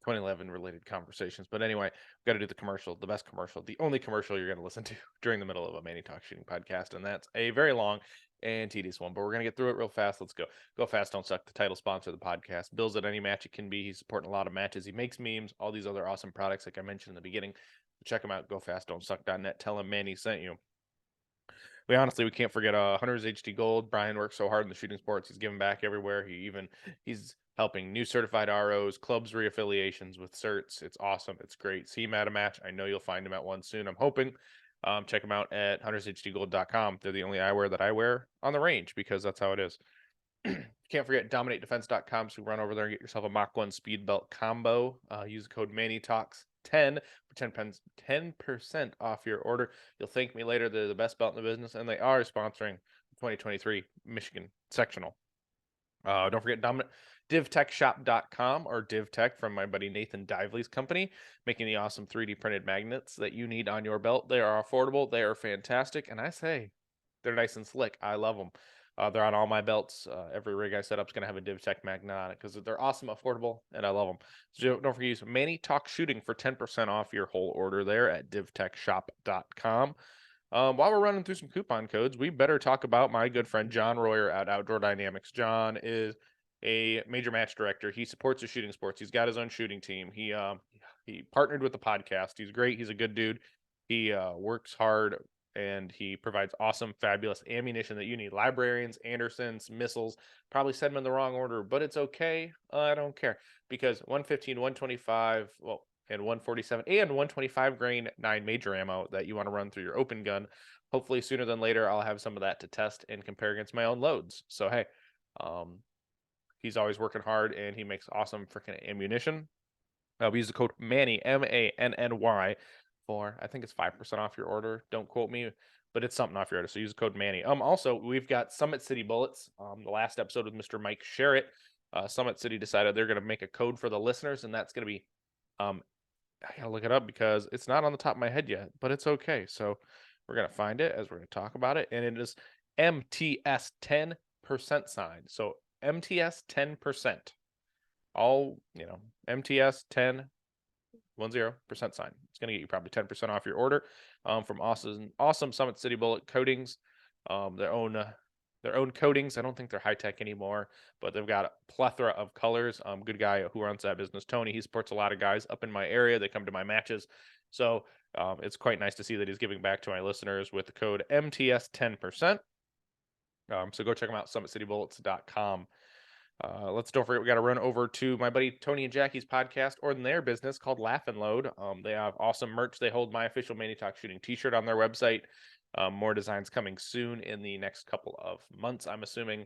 2011 related conversations. But anyway, we've got to do the commercial, the best commercial, the only commercial you're going to listen to during the middle of a Manny Talks Shooting podcast, and that's a very long and tedious one, but we're going to get through it real fast. Let's go. Go Fast, Don't Suck, the title sponsor of the podcast. Bill's at any match it can be. He's supporting a lot of matches. He makes memes, all these other awesome products like I mentioned in the beginning. Check him out, gofastdon'tsuck.net. Tell him Manny sent you. We can't forget Hunter's HD Gold. Brian works so hard in the shooting sports. He's giving back everywhere. He's helping new certified ROs, clubs, reaffiliations with certs. It's awesome. It's great. See him at a match. I know you'll find him at one soon, I'm hoping. Check them out at huntershdgold.com. They're the only eyewear that I wear on the range, because that's how it is. Can't forget dominatedefense.com. So run over there and get yourself a Mach 1 speed belt combo. Use the code MannyTalks10 for 10% off your order. You'll thank me later. They're the best belt in the business, and they are sponsoring the 2023 Michigan sectional. Don't forget DivTechShop.com, or DivTech from my buddy Nathan Dively's company, making the awesome 3D printed magnets that you need on your belt. They are affordable. They are fantastic. And I say they're nice and slick. I love them. They're on all my belts. Every rig I set up is going to have a DivTech magnet on it, because they're awesome, affordable, and I love them. So don't forget to use Manny Talks Shooting for 10% off your whole order there at DivTechShop.com. While we're running through some coupon codes, we better talk about my good friend John Royer at Outdoor Dynamics. John is a major match director. He supports the shooting sports. He's got his own shooting team. He partnered with the podcast. He's great. He's a good dude. He works hard and he provides awesome, fabulous ammunition that you need. Librarians, Andersons, missiles. Probably said them in the wrong order, but it's okay. I don't care because 115, 125, well, and 147 and 125 grain 9 major ammo that you want to run through your open gun. Hopefully sooner than later, I'll have some of that to test and compare against my own loads. So hey, he's always working hard and he makes awesome freaking ammunition. We use the code Manny, Manny, for I think it's 5% off your order. Don't quote me, but it's something off your order. So use the code Manny. Also, we've got Summit City bullets. The last episode with Mr. Mike Sherritt, Summit City decided they're going to make a code for the listeners, and that's going to be I gotta look it up because it's not on the top of my head yet, but it's okay. So we're gonna find it as we're gonna talk about it, and it is MTS 10% sign. So MTS 10%. All MTS 10% sign. It's going to get you probably 10% off your order from awesome Summit City Bullet coatings. Their own coatings. I don't think they're high tech anymore, but they've got a plethora of colors. Good guy who runs that business, Tony. He supports a lot of guys up in my area. They come to my matches, so it's quite nice to see that he's giving back to my listeners with the code MTS 10%. So go check them out, summitcitybullets.com. Don't forget, we got to run over to my buddy Tony and Jackie's podcast or their business called Laugh and Load. They have awesome merch. They hold my official Manny Talks Shooting t-shirt on their website. More designs coming soon in the next couple of months. I'm assuming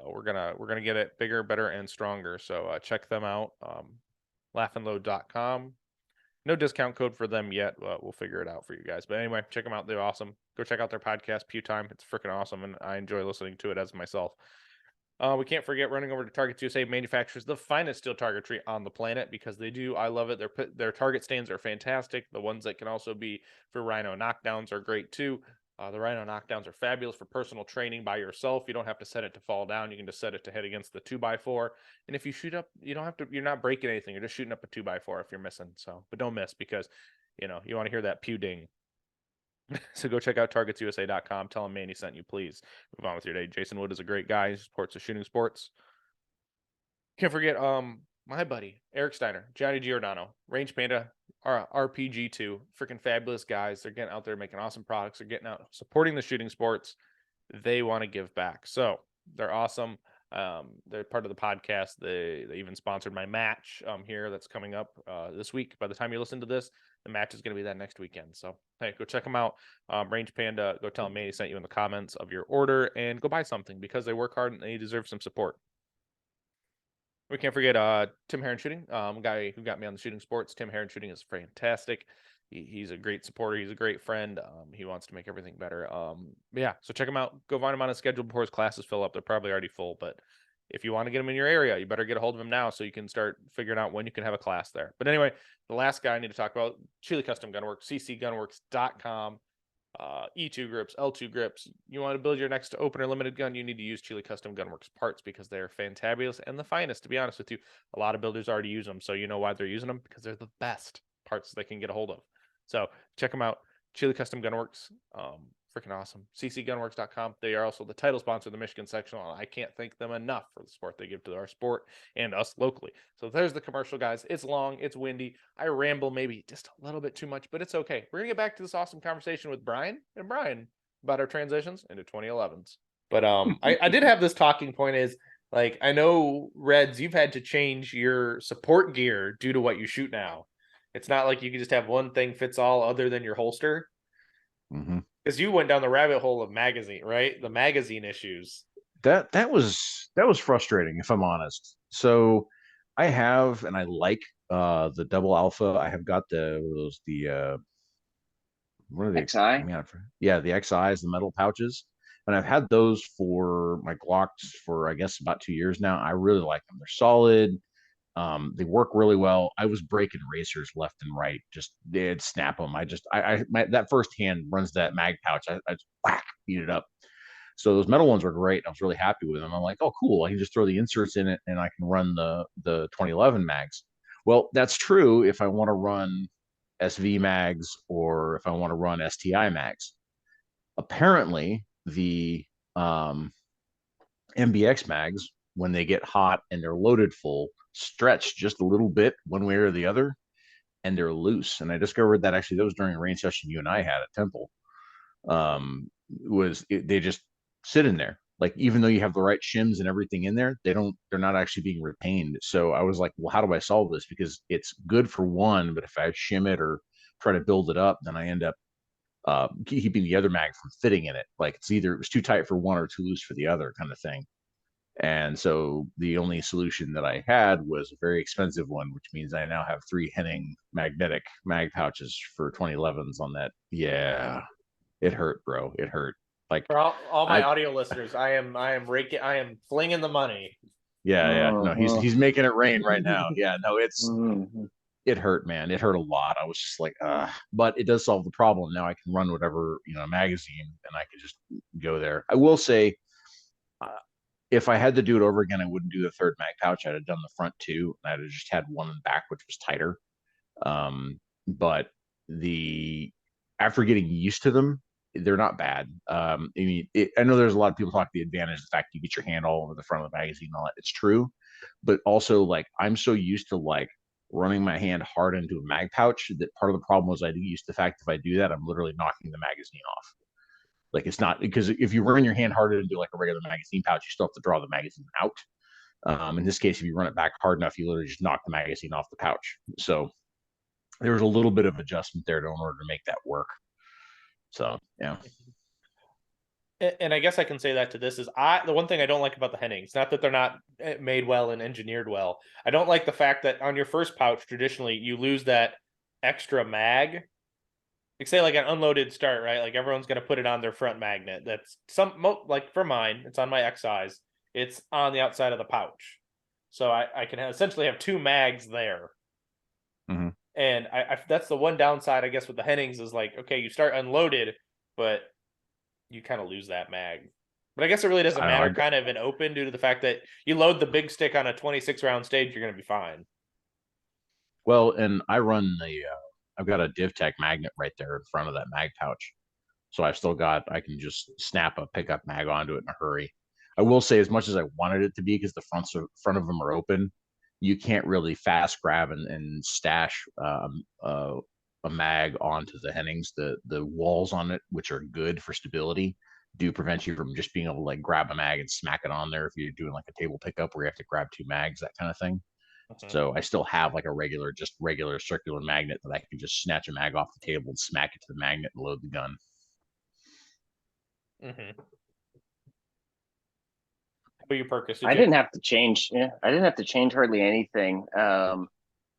we're gonna get it bigger, better, and stronger. So check them out. Laughandload.com. No discount code for them yet. We'll figure it out for you guys. But anyway, check them out. They're awesome. Go check out their podcast, Pew Time. It's freaking awesome, and I enjoy listening to it as myself. We can't forget running over to Targets USA manufactures the finest steel targetry on the planet because they do. I love it. Their target stands are fantastic. The ones that can also be for rhino knockdowns are great too. The rhino knockdowns are fabulous for personal training by yourself. You don't have to set it to fall down. You can just set it to hit against the 2x4. And if you shoot up, you don't have to. You're not breaking anything. You're just shooting up a 2x4 if you're missing. So, but don't miss because you want to hear that pew ding. So go check out targetsusa.com. Tell him Manny sent you, please. Move on with your day. Jason Wood is a great guy. He supports the shooting sports. Can't forget my buddy, Eric Steiner, Johnny Giordano, Range Panda, RPG2. Freaking fabulous guys. They're getting out there making awesome products. They're getting out supporting the shooting sports. They want to give back. So they're awesome. They're part of the podcast. They even sponsored my match here that's coming up this week. By the time you listen to this, the match is going to be that next weekend. So hey, go check them out. Range Panda, go tell them Manny sent you in the comments of your order and go buy something because they work hard and they deserve some support. We can't forget Tim Heron Shooting, guy who got me on the shooting sports. Tim Heron Shooting is fantastic. He's a great supporter. He's a great friend. He wants to make everything better. Yeah, so check him out. Go find him on his schedule before his classes fill up. They're probably already full, but if you want to get him in your area, you better get a hold of him now so you can start figuring out when you can have a class there. But anyway, the last guy I need to talk about, Chile Custom Gunworks, ccgunworks.com. E2 grips, L2 grips. You want to build your next open or limited gun, you need to use Chile Custom Gunworks parts because they're fantabulous and the finest, to be honest with you. A lot of builders already use them, so you know why they're using them, because they're the best parts they can get a hold of. So check them out. Chile Custom Gunworks. Freaking awesome. ccgunworks.com. They are also the title sponsor of the Michigan sectional. I can't thank them enough for the support they give to our sport and us locally. So there's the commercial, guys. It's long, it's windy. I ramble maybe just a little bit too much, but it's okay. We're gonna get back to this awesome conversation with Brian about our transitions into 2011s. But I did have this talking point is like, I know Reds, you've had to change your support gear due to what you shoot now. It's not like you can just have one thing fits all other than your holster. Mm-hmm. Because you went down the rabbit hole of magazine, right? The magazine issues. That was frustrating, if I'm honest. So I have and I like the double alpha. I have got the what are they? XI? I mean, yeah, the XIs, the metal pouches. And I've had those for my Glocks for I guess about 2 years now. I really like them. They're solid. They work really well. I was breaking racers left and right. Just they'd snap them. That first hand runs that mag pouch. I just whack, beat it up. So those metal ones were great. I was really happy with them. I'm like, oh, cool. I can just throw the inserts in it and I can run the 2011 mags. Well, that's true if I want to run SV mags or if I want to run STI mags. Apparently, the MBX mags, when they get hot and they're loaded full, stretch just a little bit one way or the other. and they're loose. And I discovered that actually that was during a range session you and I had at Temple. They just sit in there. Like even though you have the right shims and everything in there, they're not actually being retained. So I was like, well, how do I solve this? Because it's good for one, but if I shim it or try to build it up, then I end up keeping the other mag from fitting in it. Like it's either it was too tight for one or too loose for the other kind of thing. And so the only solution that I had was a very expensive one, which means I now have 3 Henning magnetic mag pouches for 2011s on that. Yeah, it hurt, bro. It hurt. Like For all my audio listeners, I am flinging the money. Yeah. No, he's making it rain right now. Yeah, no, it hurt, man. It hurt a lot. I was just like, but it does solve the problem. Now I can run whatever, magazine, and I can just go there. I will say, if I had to do it over again, I wouldn't do the third mag pouch. I'd have done the front two, and I'd have just had one in the back, which was tighter. But after getting used to them, they're not bad. I mean, I know there's a lot of people talk the advantage of the fact you get your hand all over the front of the magazine and all that. It's true, but also like I'm so used to like running my hand hard into a mag pouch that part of the problem was I do used to the fact if I do that, I'm literally knocking the magazine off. Like it's not because if you run your hand harder into like a regular magazine pouch, you still have to draw the magazine out. In this case, if you run it back hard enough, you literally just knock the magazine off the pouch. So there was a little bit of adjustment there in order to make that work. So yeah. And I guess I can say that to this is the one thing I don't like about the Hennings, not that they're not made well and engineered well. I don't like the fact that on your first pouch, traditionally you lose that extra mag. Like say like an unloaded start, right? Like everyone's going to put it on their front magnet. That's like for mine, it's on my X size. It's on the outside of the pouch. So I can essentially have 2 mags there. Mm-hmm. And that's the one downside, I guess, with the Hennings is like, okay, you start unloaded, but you kind of lose that mag. But I guess it really doesn't matter kind of in open due to the fact that you load the big stick on a 26 round stage, you're going to be fine. Well, and I run I've got a DivTech magnet right there in front of that mag pouch. So I can just snap a pickup mag onto it in a hurry. I will say as much as I wanted it to be, because the front of them are open, you can't really fast grab and stash a mag onto the Hennings. The walls on it, which are good for stability, do prevent you from just being able to like grab a mag and smack it on there if you're doing like a table pickup where you have to grab 2 mags, that kind of thing. So I still have like a regular circular magnet that I can just snatch a mag off the table and smack it to the magnet and load the gun. What you purchased? I didn't have to change. Yeah, I didn't have to change hardly anything.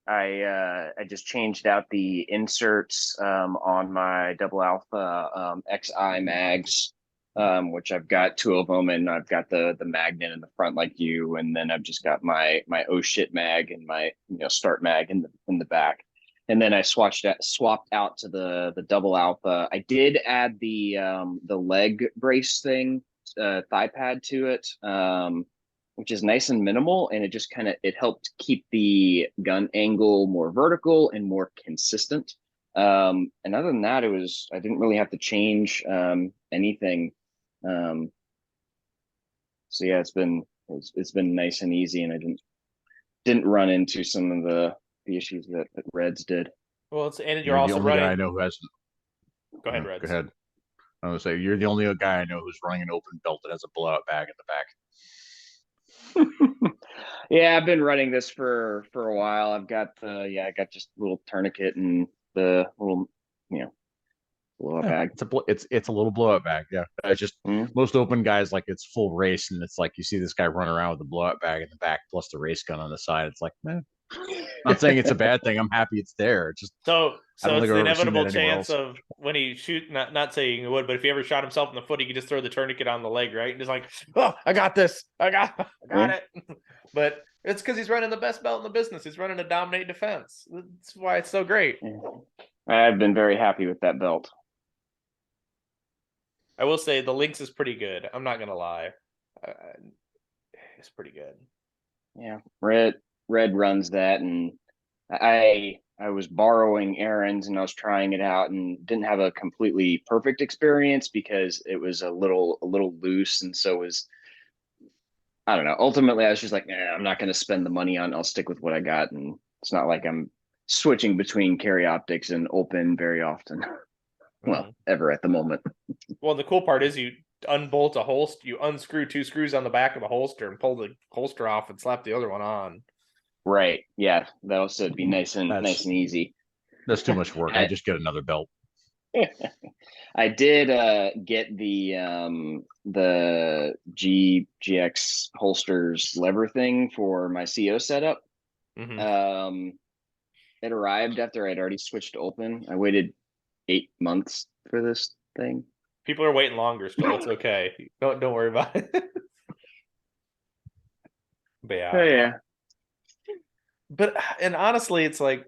I just changed out the inserts on my double alpha XI mags, which I've got 2 of them, and I've got the magnet in the front like you, and then I've just got my oh shit mag and my start mag in the back. And then I swapped out to the double alpha. I did add the leg brace thing, thigh pad to it, which is nice and minimal, and it just it helped keep the gun angle more vertical and more consistent. And other than that, I didn't really have to change anything. So yeah, it's been nice and easy, and I didn't run into some of the issues that Reds did. Well, you're also the only guy I know who has. Go ahead, Reds. Go ahead. I was gonna say you're the only guy I know who's running an open belt that has a blowout bag in the back. Yeah, I've been running this for a while. I got just a little tourniquet and the little blowout bag. It's a little blowout bag. Yeah, it's just most open guys like it's full race, and it's like you see this guy run around with the blowout bag in the back plus the race gun on the side. It's like, man, not saying it's a bad thing. I'm happy it's there. It's just so it's the inevitable chance of when he shoot. Not saying he would, but if he ever shot himself in the foot, he could just throw the tourniquet on the leg, right? And just like, oh, I got this. I got it. But it's because he's running the best belt in the business. He's running a dominate defense. That's why it's so great. I've been very happy with that belt. I will say the Lynx is pretty good. I'm not gonna lie, it's pretty good. Yeah, Red runs that, and I was borrowing Aaron's and I was trying it out and didn't have a completely perfect experience because it was a little loose, and so I don't know. Ultimately, I was just like, I'm not going to spend the money on. I'll stick with what I got, and it's not like I'm switching between carry optics and open very often. Well, ever at the moment. Well, the cool part is you unbolt a holster, you unscrew 2 screws on the back of a holster and pull the holster off and slap the other one on. Right. Yeah. That also would be nice and easy. That's too much work. I just get another belt. I did get the GX holsters lever thing for my CO setup. Mm-hmm. It arrived after I'd already switched to open. I waited 8 months for this thing. People are waiting longer still. It's okay. Don't worry about it. But yeah. Oh, yeah. And honestly, it's like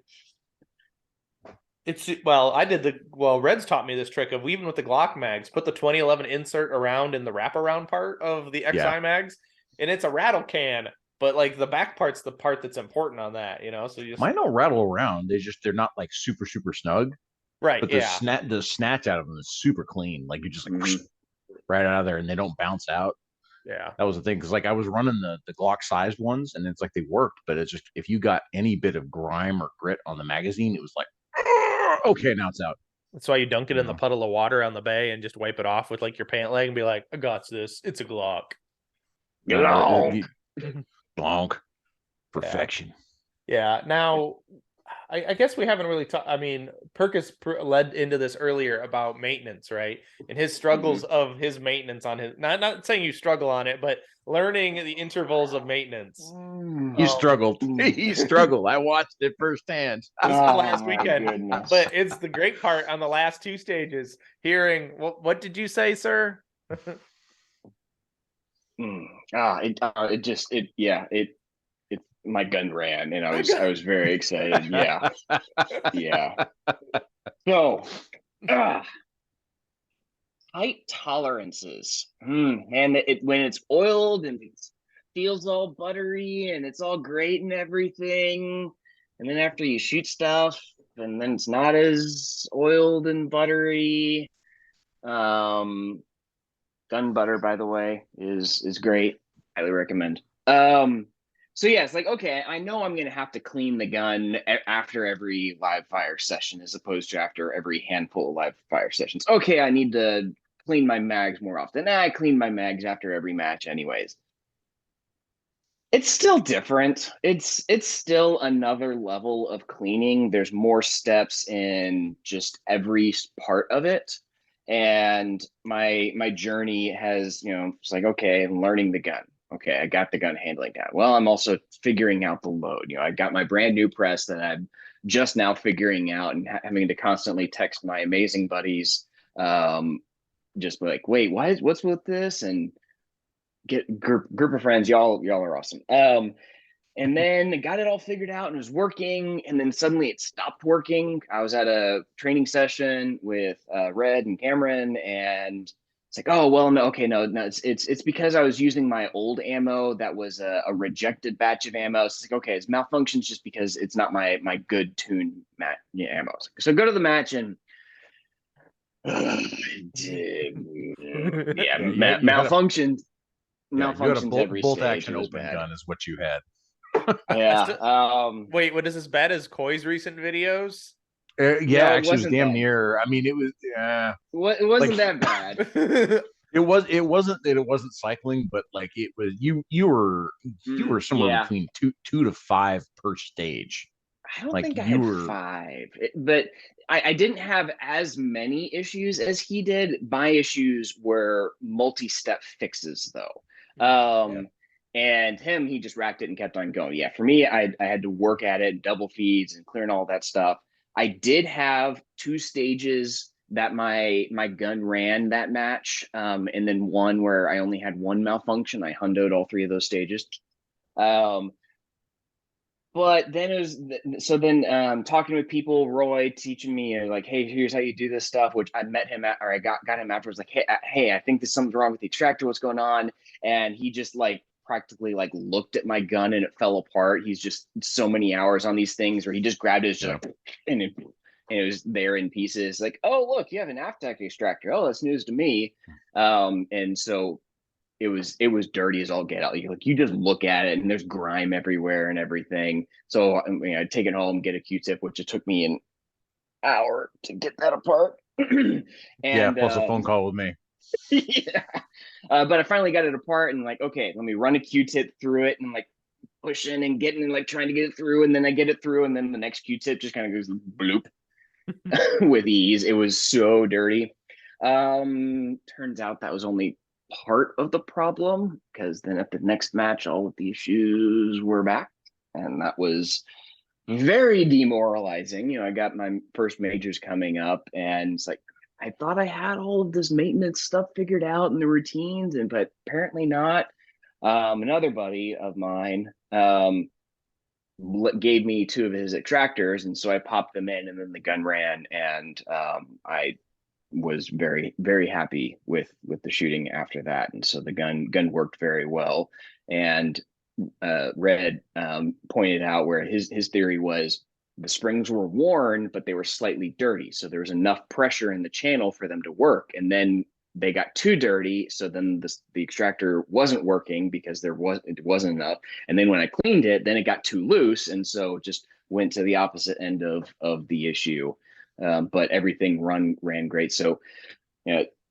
Reds taught me this trick of, even with the Glock mags, put the 2011 insert around in the wraparound part of the XI mags, and it's a rattle can, but like the back part's the part that's important on that, So you mine don't rattle around. They're not like super snug, right? But the snatch out of them is super clean. Like you just like right out of there, and they don't bounce out. Yeah, that was the thing, because like I was running the Glock sized ones, and it's like they worked, but it's just if you got any bit of grime or grit on the magazine, it was like, okay, now it's out. That's why you dunk it in the puddle of water on the bay and just wipe it off with like your pant leg and be like, I got this. It's a Glock. Glonk. Perfection. Yeah. Now, I guess we haven't really talked. I mean, Perkis led into this earlier about maintenance, right? And his struggles of his maintenance on his. Not saying you struggle on it, but learning the intervals of maintenance. He struggled. He struggled. I watched it firsthand. This is last weekend, but it's the great part on the last 2 stages. Hearing what did you say, sir? My gun ran, and I was very excited. Yeah. So, height tolerances, and when it's oiled and it feels all buttery and it's all great and everything, and then after you shoot stuff, and then it's not as oiled and buttery. Gun butter, by the way, is great. Highly recommend. So yeah, it's like, okay, I know I'm going to have to clean the gun after every live fire session, as opposed to after every handful of live fire sessions. Okay, I need to clean my mags more often. I clean my mags after every match anyways. It's still different. It's still another level of cleaning. There's more steps in just every part of it. And my journey has, it's like, okay, I'm learning the gun. Okay, I got the gun handling down. Well, I'm also figuring out the load. I got my brand new press that I'm just now figuring out, and having to constantly text my amazing buddies, just like, wait, what's with this? And get group of friends. Y'all are awesome. And then got it all figured out and it was working. And then suddenly it stopped working. I was at a training session with Red and Cameron, and it's like, oh, well, no, okay, no, it's because I was using my old ammo that was a rejected batch of ammo. So it's like, okay, it's malfunctions just because it's not my good tuned ammo. So go to the match and malfunctioned. Malfunctions every bolt stage. action open gun is what you had. Yeah. Wait, what is as bad as Coy's recent videos? Actually, it was damn near. I mean, it was. It wasn't that bad. It wasn't cycling, but like it was. You were somewhere between two to 5 per stage. I don't think I had 5, but I didn't have as many issues as he did. My issues were multi-step fixes, though. And he just racked it and kept on going. Yeah, for me, I had to work at it, double feeds and clearing all that stuff. I did have 2 stages that my gun ran that match, and then one where I only had 1 malfunction. I hundoed all 3 of those stages. But then talking with people, Roy teaching me like, hey, here's how you do this stuff, which I met him I got him afterwards, like, hey, I think there's something wrong with the extractor. What's going on? And he just like practically like looked at my gun and it fell apart. He's just so many hours on these things where he just grabbed it and it was there in pieces. Like, oh, look, you have an Aftac extractor. Oh, that's news to me. And so was dirty as all get out. Like you just look at it and there's grime everywhere and everything. So I mean, I'd take it home, get a Q-tip, which it took me an hour to get that apart. Yeah, and plus a phone call with me. yeah, but I finally got it apart and like, okay, let me run a Q-tip through it and like pushing and getting and like trying to get it through, and then I get it through, and then the next Q-tip just kind of goes bloop with ease. It was so dirty. Turns out that was only part of the problem, because then at the next match, all of the issues were back, and that was very demoralizing. I got my first majors coming up, and it's like I thought I had all of this maintenance stuff figured out and the routines, but apparently not. Another buddy of mine gave me two of his extractors, and so I popped them in, and then the gun ran, and I was very very happy with the shooting after that, and so the gun worked very well. And Red pointed out where his theory was the springs were worn, but they were slightly dirty, so there was enough pressure in the channel for them to work, and then they got too dirty, so then the extractor wasn't working because it wasn't enough. And then when I cleaned it, then it got too loose, and so just went to the opposite end of the issue. But everything ran great. So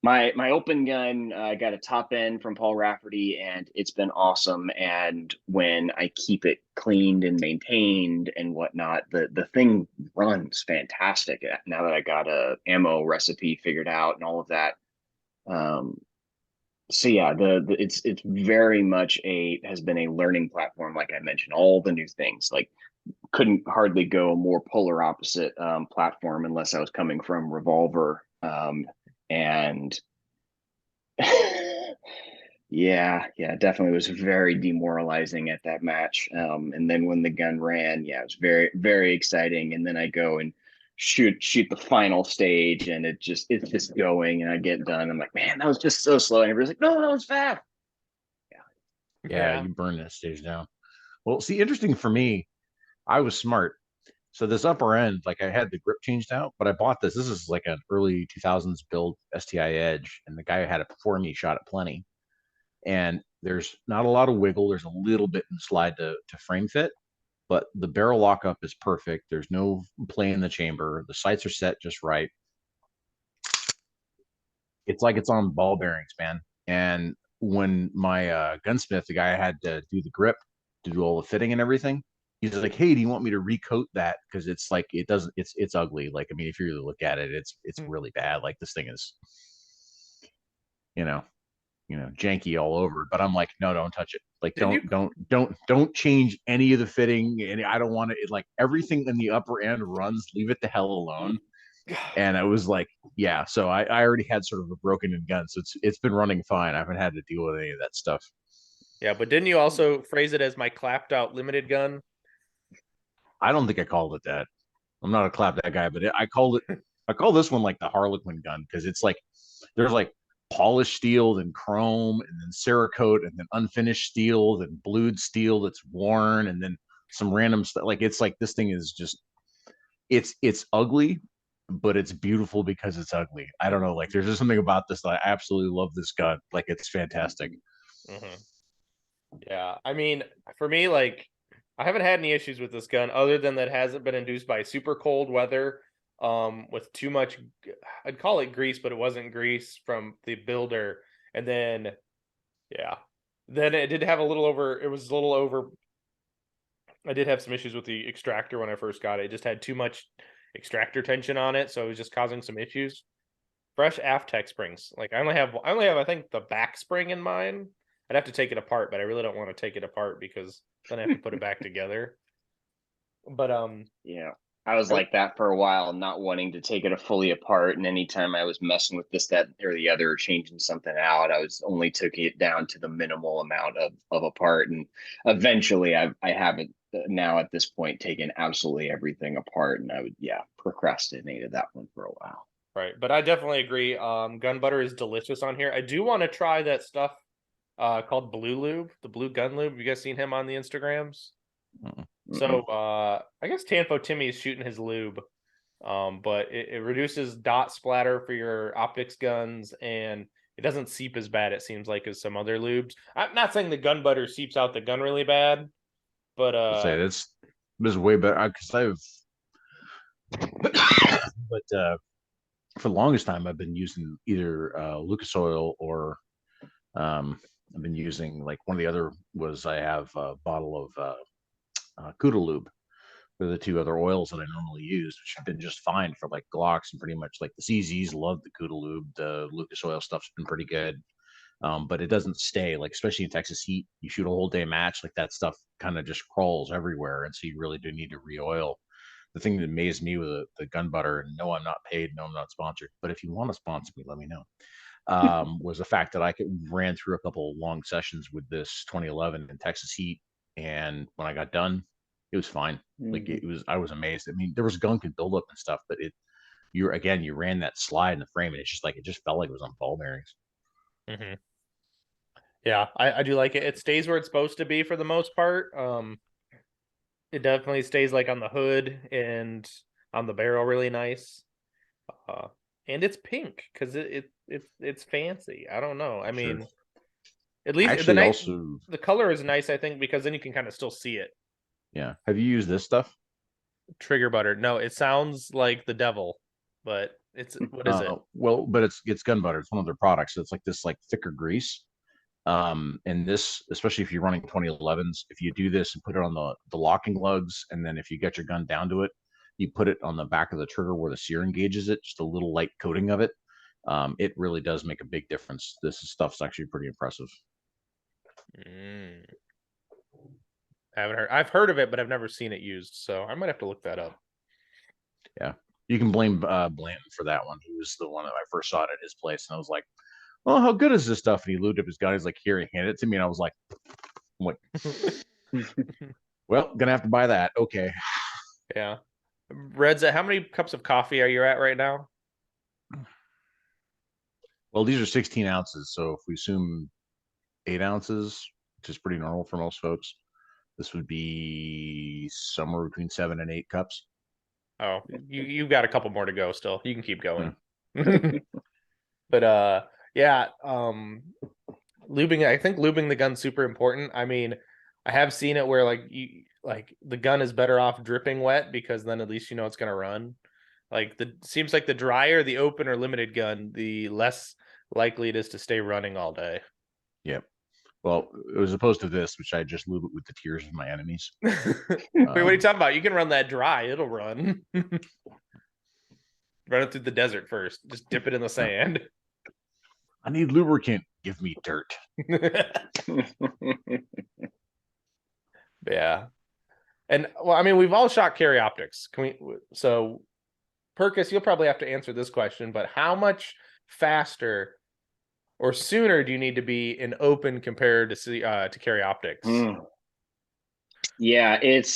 my open gun, I got a top end from Paul Rafferty, and it's been awesome. And when I keep it cleaned and maintained and whatnot, the thing runs fantastic. Now that I got a ammo recipe figured out and all of that. So yeah, it's very much has been a learning platform. Like I mentioned, all the new things, like couldn't hardly go a more polar opposite platform unless I was coming from Revolver. And yeah, definitely was very demoralizing at that match. And then when the gun ran, yeah, it was very, very exciting. And then I go and shoot the final stage, and it's just going, and I get done. I'm like, man, that was just so slow. And everybody's like, no, that was fast. Yeah, you burn that stage down. Well, see, interesting for me, I was smart. So this upper end, like I had the grip changed out, but I bought this. This is like an early 2000s build STI Edge, and the guy who had it before me shot it plenty. And there's not a lot of wiggle. There's a little bit in the slide to frame fit, but the barrel lockup is perfect. There's no play in the chamber. The sights are set just right. It's like it's on ball bearings, man. And when my gunsmith, the guy I had to do the grip, to do all the fitting and everything, he's like, "Hey, do you want me to recoat that? Because it's like it doesn't. It's ugly. Like, I mean, if you really look at it, it's really bad. Like this thing is, you know, janky all over." But I'm like, no, don't touch it. Like, don't change any of the fitting. And I don't want it. Like everything in the upper end runs. Leave it the hell alone. And I was like, yeah. So I already had sort of a broken in gun, so it's been running fine. I haven't had to deal with any of that stuff. Yeah, but didn't you also phrase it as my clapped out limited gun? I don't think I called it that. I'm not a clap that guy, but I call this one like the Harlequin gun, because it's like there's like polished steel, then chrome, and then Cerakote, and then unfinished steel, then blued steel that's worn, and then some random stuff. Like it's like this thing is just it's ugly, but it's beautiful because it's ugly. I don't know. Like there's just something about this that I absolutely love this gun. Like it's fantastic. Mm-hmm. Yeah, I mean, for me, like I haven't had any issues with this gun other than that it hasn't been induced by super cold weather, with too much, I'd call it grease, but it wasn't grease from the builder. And then, yeah, then it did have a little over. It was a little over. I did have some issues with the extractor when I first got it. It just had too much extractor tension on it, so it was just causing some issues. Fresh Aftech springs. Like I only have I think the back spring in mine. I'd have to take it apart, but I really don't want to take it apart because then I have to put it back together. But Yeah, I was like that for a while, not wanting to take it fully apart. And anytime I was messing with this, that, or the other, changing something out, I was only taking it down to the minimal amount of apart. And eventually, I haven't now at this point taken absolutely everything apart. And I would procrastinated that one for a while. right, but I definitely agree. Gun butter is delicious on here. I do want to try that stuff called Blue Lube, the Blue Gun Lube. You guys seen him on the Instagrams? Mm-mm. So I guess Tanfo Timmy is shooting his lube, but it reduces dot splatter for your optics guns, and it doesn't seep as bad, it seems like, as some other lubes. I'm not saying the gun butter seeps out the gun really bad, but I'll say this is way better because but for the longest time I've been using either Lucas Oil or I've been using like one of the other was I have a bottle of Cuda Lube. They're the two other oils that I normally use, which have been just fine for like Glocks and pretty much like the CZs love the Cuda Lube. The Lucas Oil stuff's been pretty good. But it doesn't stay, like especially in Texas heat. You shoot a whole day match, like that stuff kind of just crawls everywhere, and so you really do need to re-oil. The thing that amazed me with the gun butter, and no, I'm not paid, no, I'm not sponsored, but if you want to sponsor me, let me know. Was the fact that ran through a couple long sessions with this 2011 in Texas heat, and when I got done, it was fine. Like I was amazed. I mean, there was gunk and buildup and stuff, but you ran that slide in the frame, and it's just like it just felt like it was on ball bearings. Mm-hmm. Yeah, I do like it. It stays where it's supposed to be for the most part. It definitely stays like on the hood and on the barrel really nice. And it's pink because it's fancy. I don't know. I mean, at least the color is nice, I think, because then you can kind of still see it. Yeah. Have you used this stuff? Trigger butter. No, it sounds like the devil, but what is it? Well, but it's gun butter. It's one of their products. So it's like this like thicker grease. And this, especially if you're running 2011s, if you do this and put it on the locking lugs, and then if you get your gun down to it, you put it on the back of the trigger where the sear engages it, just a little light coating of it. It really does make a big difference. This stuff's actually pretty impressive. I've heard of it, but I've never seen it used, so I might have to look that up. Yeah, you can blame Blanton for that one. He was the one that I first saw it at his place, and I was like, "Oh, how good is this stuff?" And he lubed up his gun. He's like, "Here," he handed it to me, and I was like, "What?" Well, gonna have to buy that. Okay. Yeah. Reds, how many cups of coffee are you at right now? Well, these are 16 ounces, so if we assume 8 ounces, which is pretty normal for most folks, this would be somewhere between 7 and 8 cups. Oh, you've got a couple more to go still. You can keep going. Yeah. But yeah, lubing, I think lubing the gun's super important. I mean, I have seen it where like the gun is better off dripping wet because then at least you know it's gonna run. Like seems like the drier the open or limited gun, the less likely it is to stay running all day. Yep. Well, as opposed to this, which I just lube it with the tears of my enemies. Wait, what are you talking about? You can run that dry; it'll run. Run it through the desert first. Just dip it in the sand. I need lubricant. Give me dirt. Yeah. And well, I mean, we've all shot carry optics. So Perkis, you'll probably have to answer this question, but how much faster or sooner do you need to be in open compared to carry optics? Yeah, it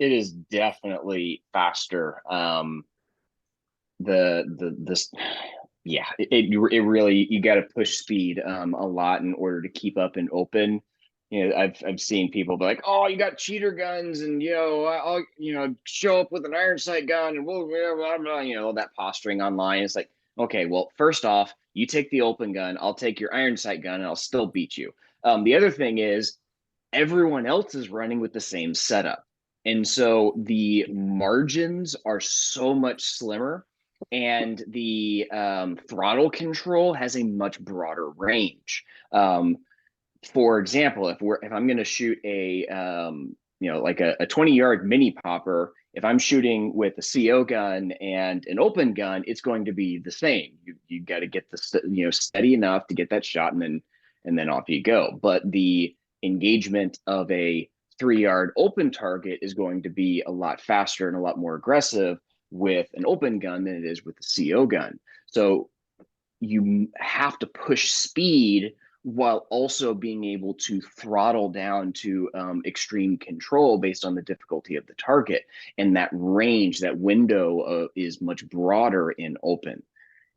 is definitely faster. It really, you got to push speed a lot in order to keep up in open. You know, I've seen people be like, "Oh, you got cheater guns, and I'll show up with an iron sight gun, and blah, blah, blah, all that posturing online." It's like, okay, well, first off, you take the open gun, I'll take your iron sight gun, and I'll still beat you. The other thing is, everyone else is running with the same setup, and so the margins are so much slimmer, and the throttle control has a much broader range. For example, if I'm going to shoot a like a 20-yard mini popper, if I'm shooting with a CO gun and an open gun, it's going to be the same. You got to get the steady enough to get that shot, and then off you go. But the engagement of a 3-yard open target is going to be a lot faster and a lot more aggressive with an open gun than it is with the CO gun. So you have to push speed while also being able to throttle down to extreme control based on the difficulty of the target. And that range, that window is much broader in open.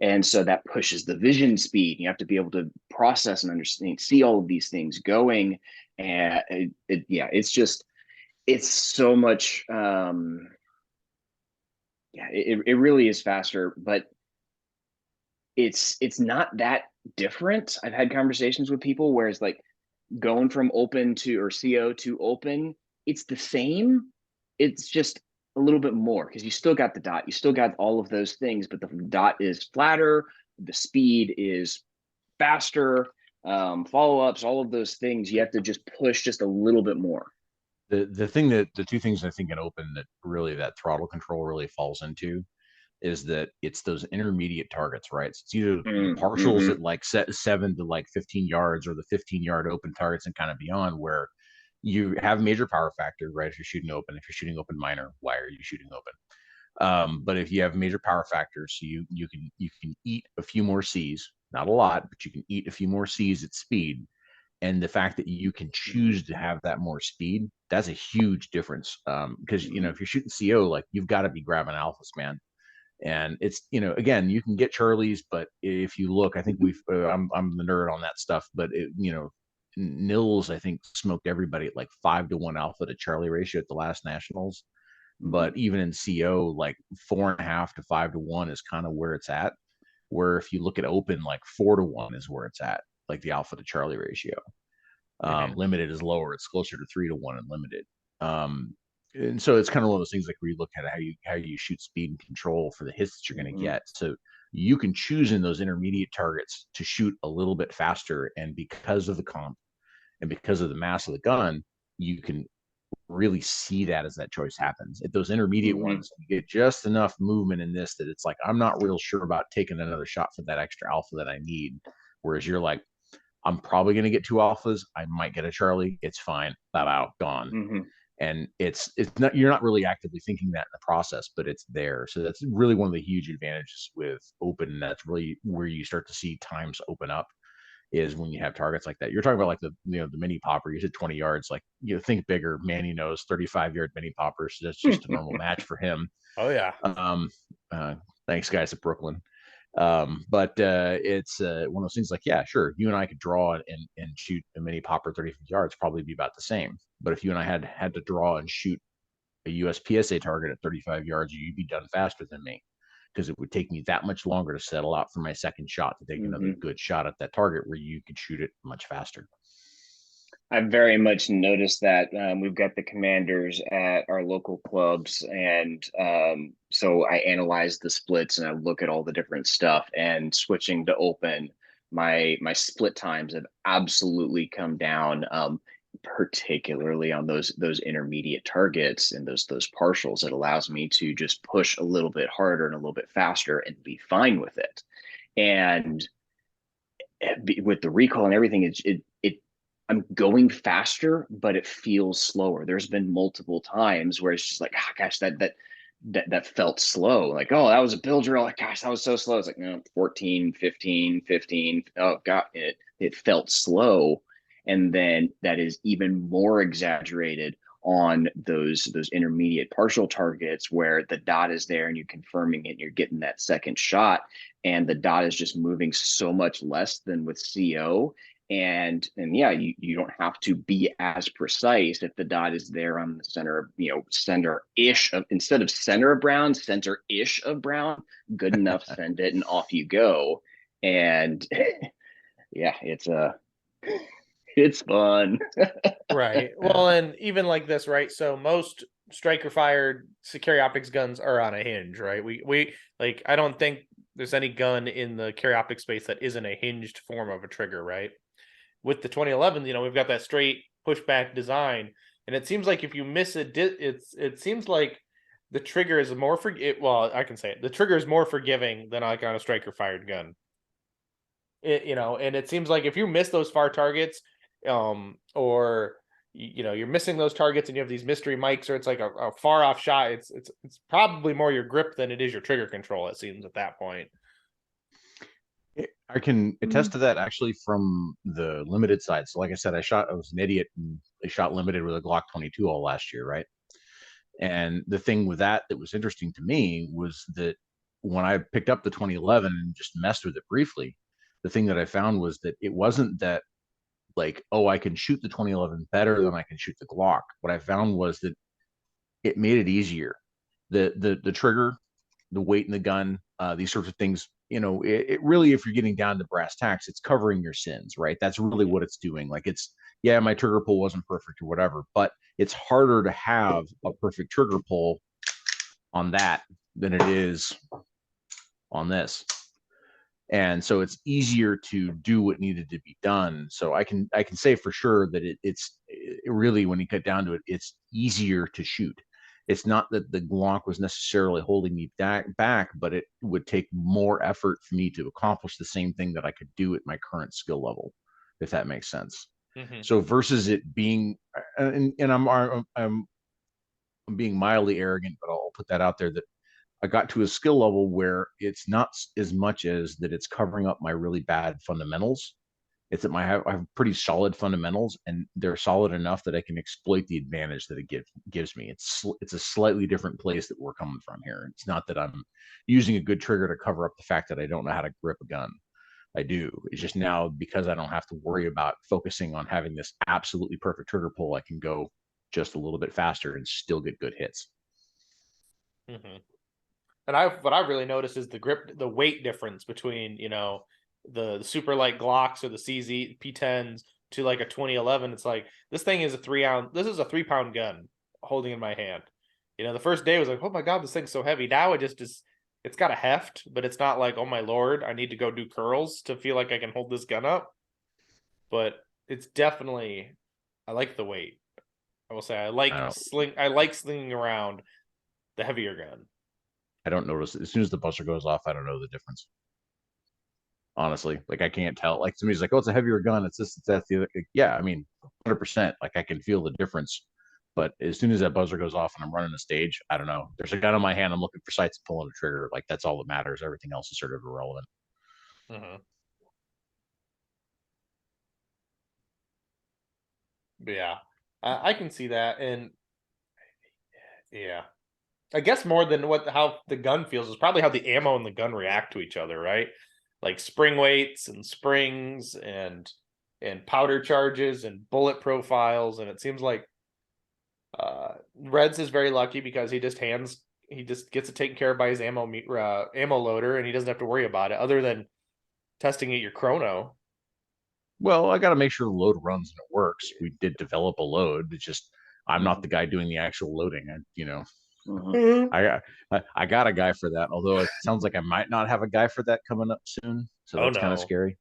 And so that pushes the vision speed. You have to be able to process and understand, see all of these things going. And it's so much, it really is faster. But it's not that different. I've had conversations with people where it's like going from open to or CO to open, it's the same. It's just a little bit more because you still got the dot, you still got all of those things, but the dot is flatter, the speed is faster, follow-ups, all of those things. You have to just push just a little bit more. The two things I think in open that really that throttle control really falls into is that it's those intermediate targets, right? So it's either the partials at like 7 to like 15 yards or the 15-yard open targets and kind of beyond, where you have major power factor, right? If you're shooting open, if you're shooting open minor, why are you shooting open? But if you have major power factors, so you can eat a few more C's, not a lot, but you can eat a few more C's at speed. And the fact that you can choose to have that more speed, that's a huge difference. Because you know, if you're shooting CO, like you've got to be grabbing alphas, man. And it's, you know, again, you can get Charlies, but if you look, I think I'm the nerd on that stuff, but you know, Nils I think smoked everybody at like 5-to-1 alpha to Charlie ratio at the last nationals. But even in CO, like 4.5 to 5-to-1 is kind of where it's at. Where if you look at open, like 4-to-1 is where it's at, like the alpha to Charlie ratio. Limited is lower; it's closer to 3-to-1 and limited. And so it's kind of one of those things like where you look at how you shoot speed and control for the hits that you're going to get. So you can choose in those intermediate targets to shoot a little bit faster, and because of the comp and because of the mass of the gun, you can really see that as that choice happens. At those intermediate ones, you get just enough movement in this that it's like, I'm not real sure about taking another shot for that extra alpha that I need. Whereas you're like, I'm probably going to get 2 alphas. I might get a Charlie. It's fine. Bow out, gone. And it's not, you're not really actively thinking that in the process, but it's there. So that's really one of the huge advantages with open. That's really where you start to see times open up, is when you have targets like that. You're talking about like the, you know, the mini popper. You said 20 yards. Like, you know, think bigger. Manny knows 35-yard mini poppers. So that's just a normal match for him. Oh yeah. Thanks guys at Brooklyn. But it's one of those things like, yeah, sure, you and I could draw and shoot a mini popper 35 yards, probably be about the same. But if you and I had to draw and shoot a US PSA target at 35 yards, you'd be done faster than me, because it would take me that much longer to settle out for my second shot to take another good shot at that target where you could shoot it much faster. I've very much noticed that. We've got the commanders at our local clubs, and so I analyze the splits and I look at all the different stuff. And switching to open, my split times have absolutely come down, particularly on those intermediate targets and those partials. It allows me to just push a little bit harder and a little bit faster and be fine with it. And with the recoil and everything, it I'm going faster, but it feels slower. There's been multiple times where it's just like, oh, gosh, that felt slow. Like, oh, that was a bill drill. Like, gosh, that was so slow. It's like, no, 14, 15, 15. Oh, God, it felt slow. And then that is even more exaggerated on those intermediate partial targets where the dot is there and you're confirming it and you're getting that second shot, and the dot is just moving so much less than with CO. And yeah, you don't have to be as precise if the dot is there on the center, center-ish of, instead of center of brown, center-ish of brown. Good enough, send it and off you go. And yeah, it's fun. Right. Well, and even like this, right? So most striker fired carry optics guns are on a hinge, right? We like, I don't think there's any gun in the carry optic space that isn't a hinged form of a trigger, right? With the 2011, we've got that straight pushback design, and it seems like if you miss it seems like the trigger is more well, I can say it. The trigger is more forgiving than like on a striker fired gun. And it seems like if you miss those far targets, or you're missing those targets and you have these mystery mics, or it's like a far off shot, it's probably more your grip than it is your trigger control, it seems, at that point. I can attest to that actually from the limited side. So like I said, I was an idiot and I shot limited with a Glock 22 all last year, right? And the thing with that was interesting to me was that when I picked up the 2011 and just messed with it briefly, the thing that I found was that it wasn't that like, oh, I can shoot the 2011 better than I can shoot the Glock. What I found was that it made it easier. The trigger, the weight in the gun, these sorts of things it really, if you're getting down to brass tacks, it's covering your sins, right? That's really what it's doing. Like yeah, my trigger pull wasn't perfect or whatever, but it's harder to have a perfect trigger pull on that than it is on this. And so it's easier to do what needed to be done. So I can say for sure that it's really, when you cut down to it, it's easier to shoot. It's not that the Glock was necessarily holding me back, but it would take more effort for me to accomplish the same thing that I could do at my current skill level, if that makes sense. Mm-hmm. So versus it being, and I'm being mildly arrogant, but I'll put that out there, that I got to a skill level where it's not as much as that it's covering up my really bad fundamentals. It's that I have pretty solid fundamentals, and they're solid enough that I can exploit the advantage that it gives me. It's a slightly different place that we're coming from here. It's not that I'm using a good trigger to cover up the fact that I don't know how to grip a gun. I do. It's just now, because I don't have to worry about focusing on having this absolutely perfect trigger pull, I can go just a little bit faster and still get good hits. Mm-hmm. And what I really noticed is the weight difference between, the super light Glocks or the CZ P10s to like a 2011. It's like, this thing is this is a 3-pound gun holding in my hand. The first day was like, oh my God, this thing's so heavy. Now it's got a heft, but it's not like, oh my Lord, I need to go do curls to feel like I can hold this gun up. But it's definitely, I like the weight. I will say I like slinging around the heavier gun. I don't notice. As soon as the buzzer goes off, I don't know the difference. Honestly, like, I can't tell. Like, somebody's like, "Oh, it's a heavier gun. It's this, it's that, the other." Like, yeah, I mean, 100%. Like, I can feel the difference. But as soon as that buzzer goes off and I'm running a stage, I don't know. There's a gun in my hand. I'm looking for sights, pulling a trigger. Like, that's all that matters. Everything else is sort of irrelevant. Mm-hmm. Yeah, I can see that, and yeah, I guess more than how the gun feels is probably how the ammo and the gun react to each other, right? Like spring weights and springs and powder charges and bullet profiles, and it seems like Reds is very lucky because he just gets it taken care of by his ammo loader, and he doesn't have to worry about it other than testing at your chrono. Well, I got to make sure the load runs and it works. We did develop a load. It's just I'm not the guy doing the actual loading. Mhm. I got a guy for that. Although it sounds like I might not have a guy for that coming up soon. So Oh that's kind of no. scary.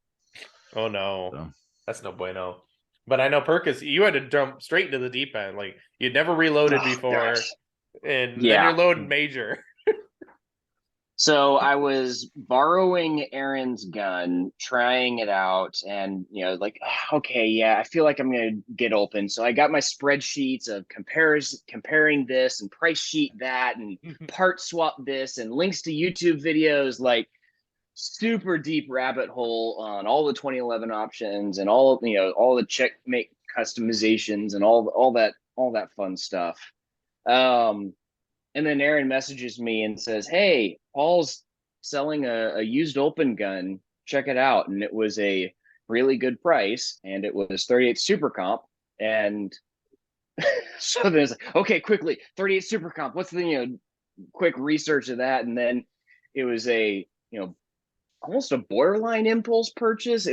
Oh no. So. That's no bueno. But I know Perkins, you had to jump straight into the deep end. Like, you'd never reloaded before, Gosh. and then Yeah. you're loading major. So I was borrowing Aaron's gun, trying it out, and like, okay, yeah, I feel like I'm gonna get open. So I got my spreadsheets of comparing this and price sheet that and part swap this and links to YouTube videos, like super deep rabbit hole on all the 2011 options and all the checkmate customizations and all that fun stuff. And then Aaron messages me and says, "Hey, Paul's selling a used open gun. Check it out." And it was a really good price, and it was 38 Super Comp. And so there's like, okay, quickly, 38 Super Comp. What's the quick research of that? And then it was a almost a borderline impulse purchase.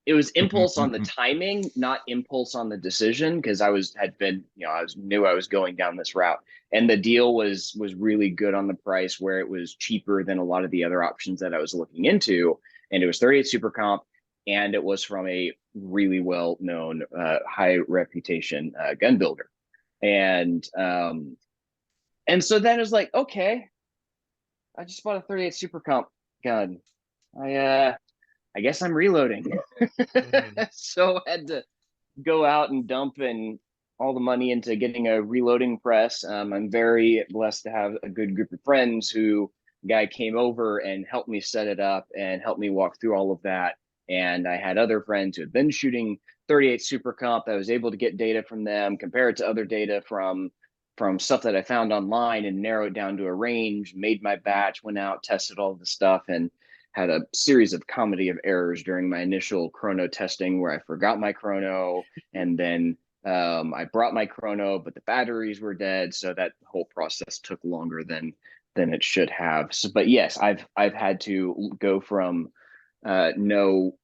It was impulse on the timing, not impulse on the decision, because I knew I was going down this route, and the deal was really good on the price, where it was cheaper than a lot of the other options that I was looking into, and it was 38 Super Comp, and it was from a really well known, high reputation gun builder, and so then it was like, okay, I just bought a 38 Super Comp gun. I guess I'm reloading. So I had to go out and dump in all the money into getting a reloading press. I'm very blessed to have a good group of friends who guy came over and helped me set it up and helped me walk through all of that. And I had other friends who had been shooting 38 Super Comp. I was able to get data from them, compare it to other data from stuff that I found online, and narrow it down to a range, made my batch, went out, tested all the stuff, and had a series of comedy of errors during my initial chrono testing, where I forgot my chrono, and then I brought my chrono, but the batteries were dead. So that whole process took longer than than it should have. So, but yes, I've had to go from know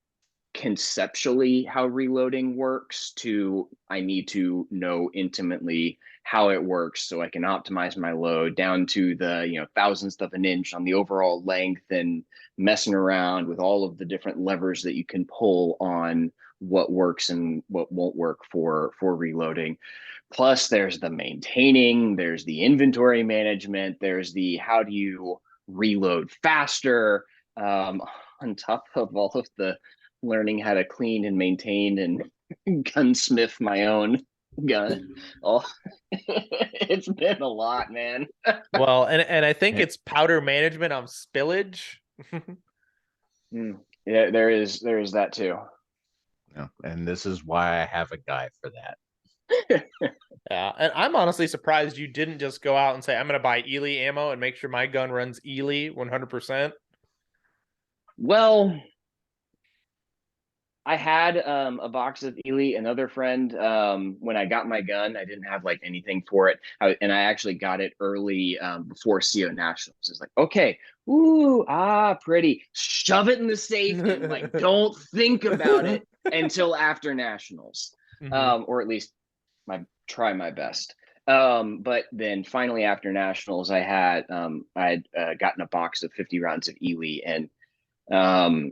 conceptually how reloading works to I need to know intimately how it works so I can optimize my load down to the thousandth of an inch on the overall length, and messing around with all of the different levers that you can pull on what works and what won't work for reloading. Plus there's the maintaining, there's the inventory management, there's the how do you reload faster, on top of all of the learning how to clean and maintain and gunsmith my own gun. Oh, it's been a lot, man. Well, and I think it's powder management on spillage. Yeah, there is that too. Yeah, and this is why I have a guy for that. Yeah, and I'm honestly surprised you didn't just go out and say, I'm going to buy Ely ammo and make sure my gun runs Ely 100%. Well, I had a box of Ely. Another friend, when I got my gun, I didn't have like anything for it, and I actually got it early before CO Nationals. It's like, okay, ooh, pretty. Shove it in the safe and like don't think about it until after Nationals, or at least try my best. But then finally after Nationals, I had gotten a box of 50 rounds of Ely, and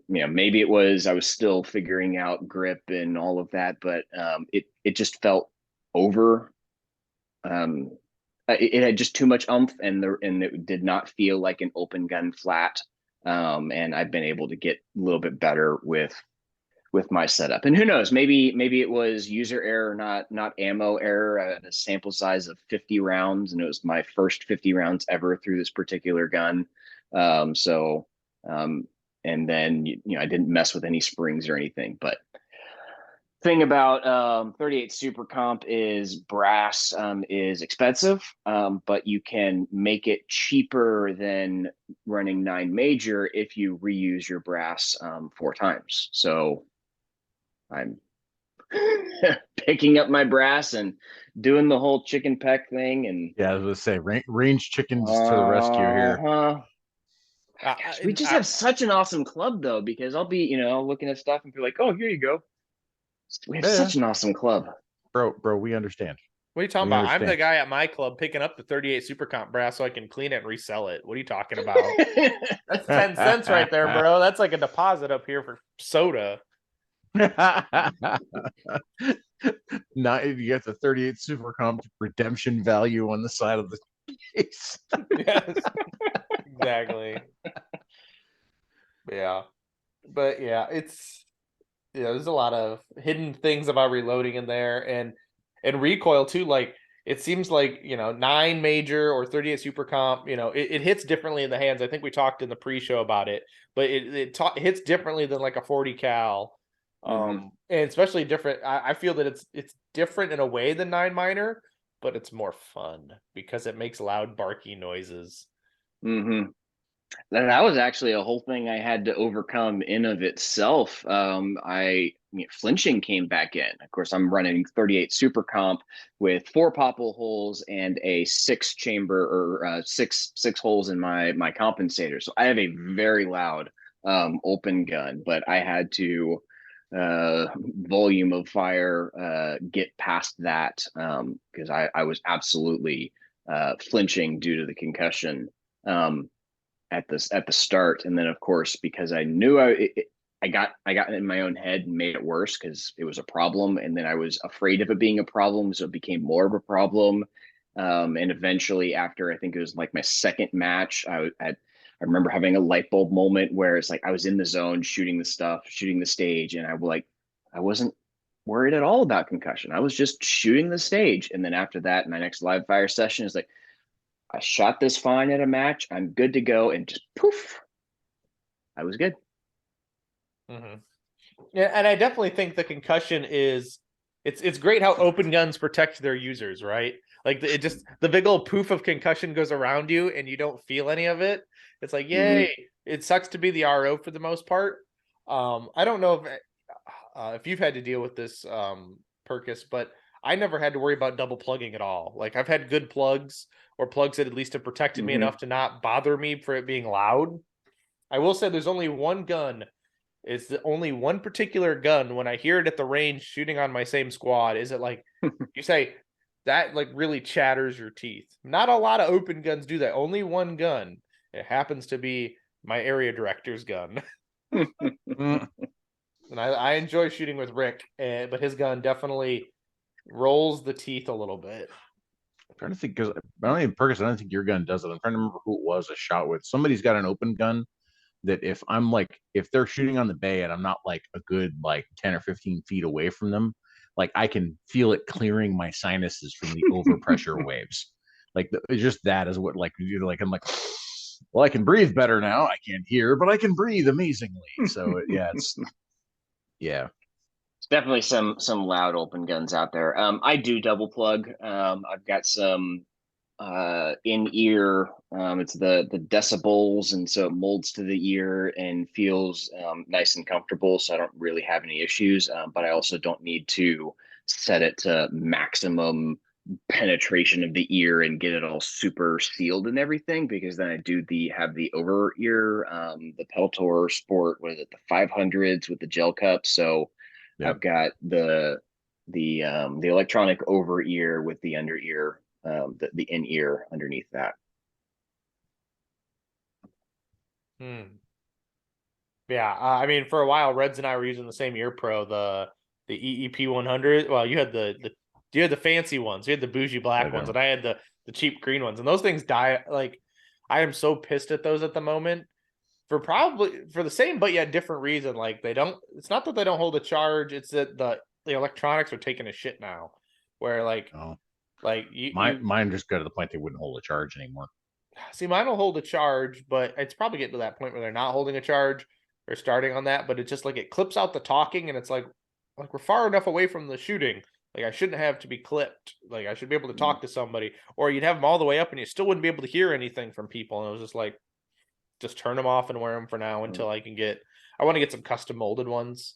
maybe it was I was still figuring out grip and all of that, but it just felt over. It had just too much oomph, and it did not feel like an open gun flat. And I've been able to get a little bit better with my setup. And who knows, maybe it was user error, not ammo error. I had a sample size of 50 rounds, and it was my first 50 rounds ever through this particular gun. And then I didn't mess with any springs or anything. But thing about 38 Super Comp is brass is expensive, but you can make it cheaper than running 9 major if you reuse your brass 4 times. So I'm picking up my brass and doing the whole chicken peck thing. And yeah, I was going to say, range chickens to the rescue here. Gosh, we just have such an awesome club though, because I'll be looking at stuff and be like, oh, here you go. We have such an awesome club. Bro, we understand. What are you talking about? I'm the guy at my club picking up the 38 Super Comp brass so I can clean it and resell it. What are you talking about? That's 10 cents right there, bro. That's like a deposit up here for soda. Not if you get the 38 Super Comp redemption value on the side of the case. Yes, exactly. Yeah, but yeah, it's there's a lot of hidden things about reloading in there, and recoil too. Like it seems like 9 major or 38 Super Comp, it hits differently in the hands. I think we talked in the pre-show about it, but it hits differently than like a 40 cal. And especially different. I feel that it's different in a way than 9 minor, but it's more fun because it makes loud barky noises. That was actually a whole thing I had to overcome in of itself. Flinching came back in. Of course, I'm running 38 Super Comp with 4 popple holes and a 6 chamber, or six holes in my compensator. So I have a very loud open gun, but I had to volume of fire get past that because I was absolutely flinching due to the concussion at the start. And then of course, because I knew I got in my own head and made it worse because it was a problem, and then I was afraid of it being a problem, so it became more of a problem. And eventually, after I think it was like my second match, I remember having a light bulb moment where it's like I was in the zone shooting the stage, and I wasn't worried at all about concussion. I was just shooting the stage. And then after that, my next live fire session is like, I shot this fine at a match, I'm good to go, and just poof, I was good. Yeah, and I definitely think the concussion is it's great how open guns protect their users, right? Like the big old poof of concussion goes around you and you don't feel any of it. It's like, yay. It sucks to be the RO for the most part. I don't know if you've had to deal with this, Perkis, but I never had to worry about double plugging at all. Like I've had good plugs or plugs that at least have protected me enough to not bother me for it being loud. I will say there's only one gun. It's the only one particular gun when I hear it at the range shooting on my same squad. Is it like you say that like really chatters your teeth? Not a lot of open guns do that. Only one gun. It happens to be my area director's gun. And I enjoy shooting with Rick, but his gun definitely rolls the teeth a little bit. I'm trying to think because I don't even Perkins. I don't think your gun does it. I'm trying to remember who it was I shot with. Somebody's got an open gun that if they're shooting on the bay and I'm not like a good like 10 or 15 feet away from them, like I can feel it clearing my sinuses from the overpressure waves. Like it's just that is what like you like I'm like, well, I can breathe better now. I can't hear, but I can breathe amazingly. So yeah, it's definitely some loud open guns out there. I do double plug. I've got some in ear. It's the decibels, and so it molds to the ear and feels nice and comfortable. So I don't really have any issues. But I also don't need to set it to maximum penetration of the ear and get it all super sealed and everything, because then I do have the over ear, the Peltor Sport, what is it, the 500s with the gel cup. So I've got the electronic over ear with the under ear, the in ear underneath that. Yeah, I mean, for a while, Reds and I were using the same ear pro, the EEP 100. Well, you had the fancy ones, you had the bougie black ones, and I had the cheap green ones, and those things die. Like, I am so pissed at those at the moment for the same but yet different reason. Like they don't. It's not that they don't hold a charge; it's that the electronics are taking a shit now. Where mine just got to the point they wouldn't hold a charge anymore. See, mine will hold a charge, but it's probably getting to that point where they're not holding a charge or starting on that. But it's just like it clips out the talking, and it's like we're far enough away from the shooting. Like I shouldn't have to be clipped. Like I should be able to talk to somebody, or you'd have them all the way up, and you still wouldn't be able to hear anything from people. And it was just like, just turn them off and wear them for now until I can get. I want to get some custom molded ones.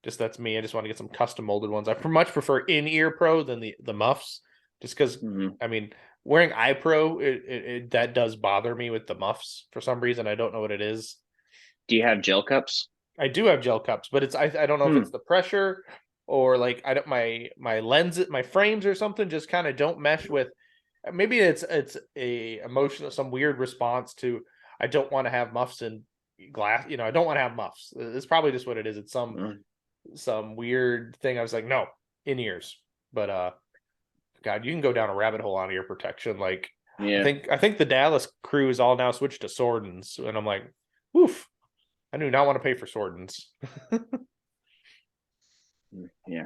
Just that's me. I just want to get some custom molded ones. I much prefer in ear pro than the muffs, just because I mean wearing iPro it that does bother me with the muffs for some reason. I don't know what it is. Do you have gel cups? I do have gel cups, but it's I don't know if it's the pressure or like I don't my lens my frames or something just kind of don't mesh with. Maybe it's a emotional some weird response to I don't want to have muffs in glass. I don't want to have muffs. It's probably just what it is. It's some weird thing. I was like, no, in ears. But God, you can go down a rabbit hole on ear protection. Like I think the Dallas crew is all now switched to Sordens, and I'm like, oof, I do not want to pay for Sordens. Yeah,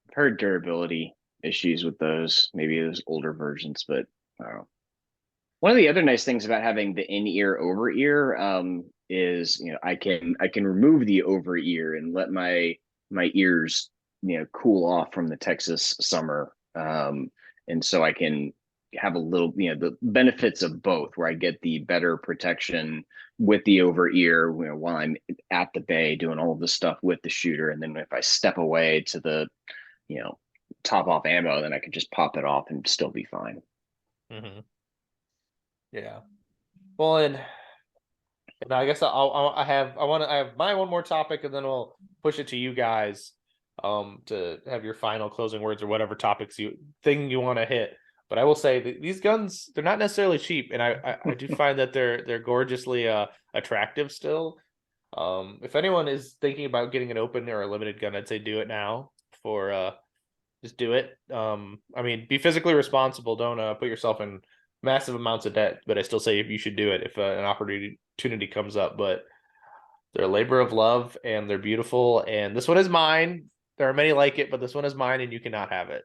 I've heard durability issues with those, maybe those older versions, but I don't know. One of the other nice things about having the in-ear over-ear is I can remove the over-ear and let my ears cool off from the Texas summer, and so I can have a little the benefits of both, where I get the better protection with the over-ear while I'm at the bay doing all of the stuff with the shooter, and then if I step away to the top off ammo, then I can just pop it off and still be fine. Mm-hmm. Yeah. Well, and I guess I have my one more topic, and then we'll push it to you guys to have your final closing words or whatever topics you want to hit. But I will say that these guns, they're not necessarily cheap, and I do find that they're gorgeously attractive still. If anyone is thinking about getting an open or a limited gun, I'd say do it now. Just do it. I mean, be physically responsible. Don't put yourself in massive amounts of debt, but I still say you should do it if an opportunity comes up. But they're a labor of love, and they're beautiful. And this one is mine. There are many like it, but this one is mine, and you cannot have it.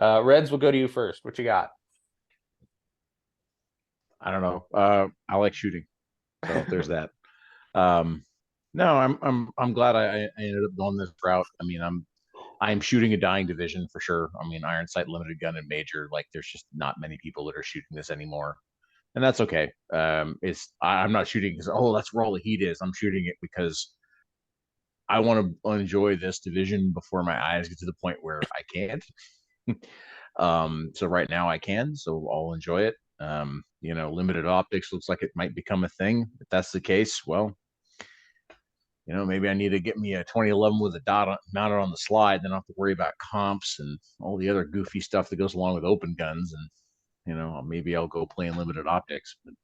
Reds, will go to you first. What you got? I don't know. I like shooting, so there's that. No, I'm glad I ended up going this route. I mean, I'm shooting a dying division for sure. I mean, iron sight, limited gun, and major. Like, there's just not many people that are shooting this anymore, and that's okay. I'm not shooting because that's where all the heat is. I'm shooting it because I want to enjoy this division before my eyes get to the point where I can't. So right now I can, so I'll enjoy it. Limited optics looks like it might become a thing. If that's the case, well, maybe I need to get me a 2011 with a dot mounted on the slide. Then I don't have to worry about comps and all the other goofy stuff that goes along with open guns. And, maybe I'll go play in limited optics. But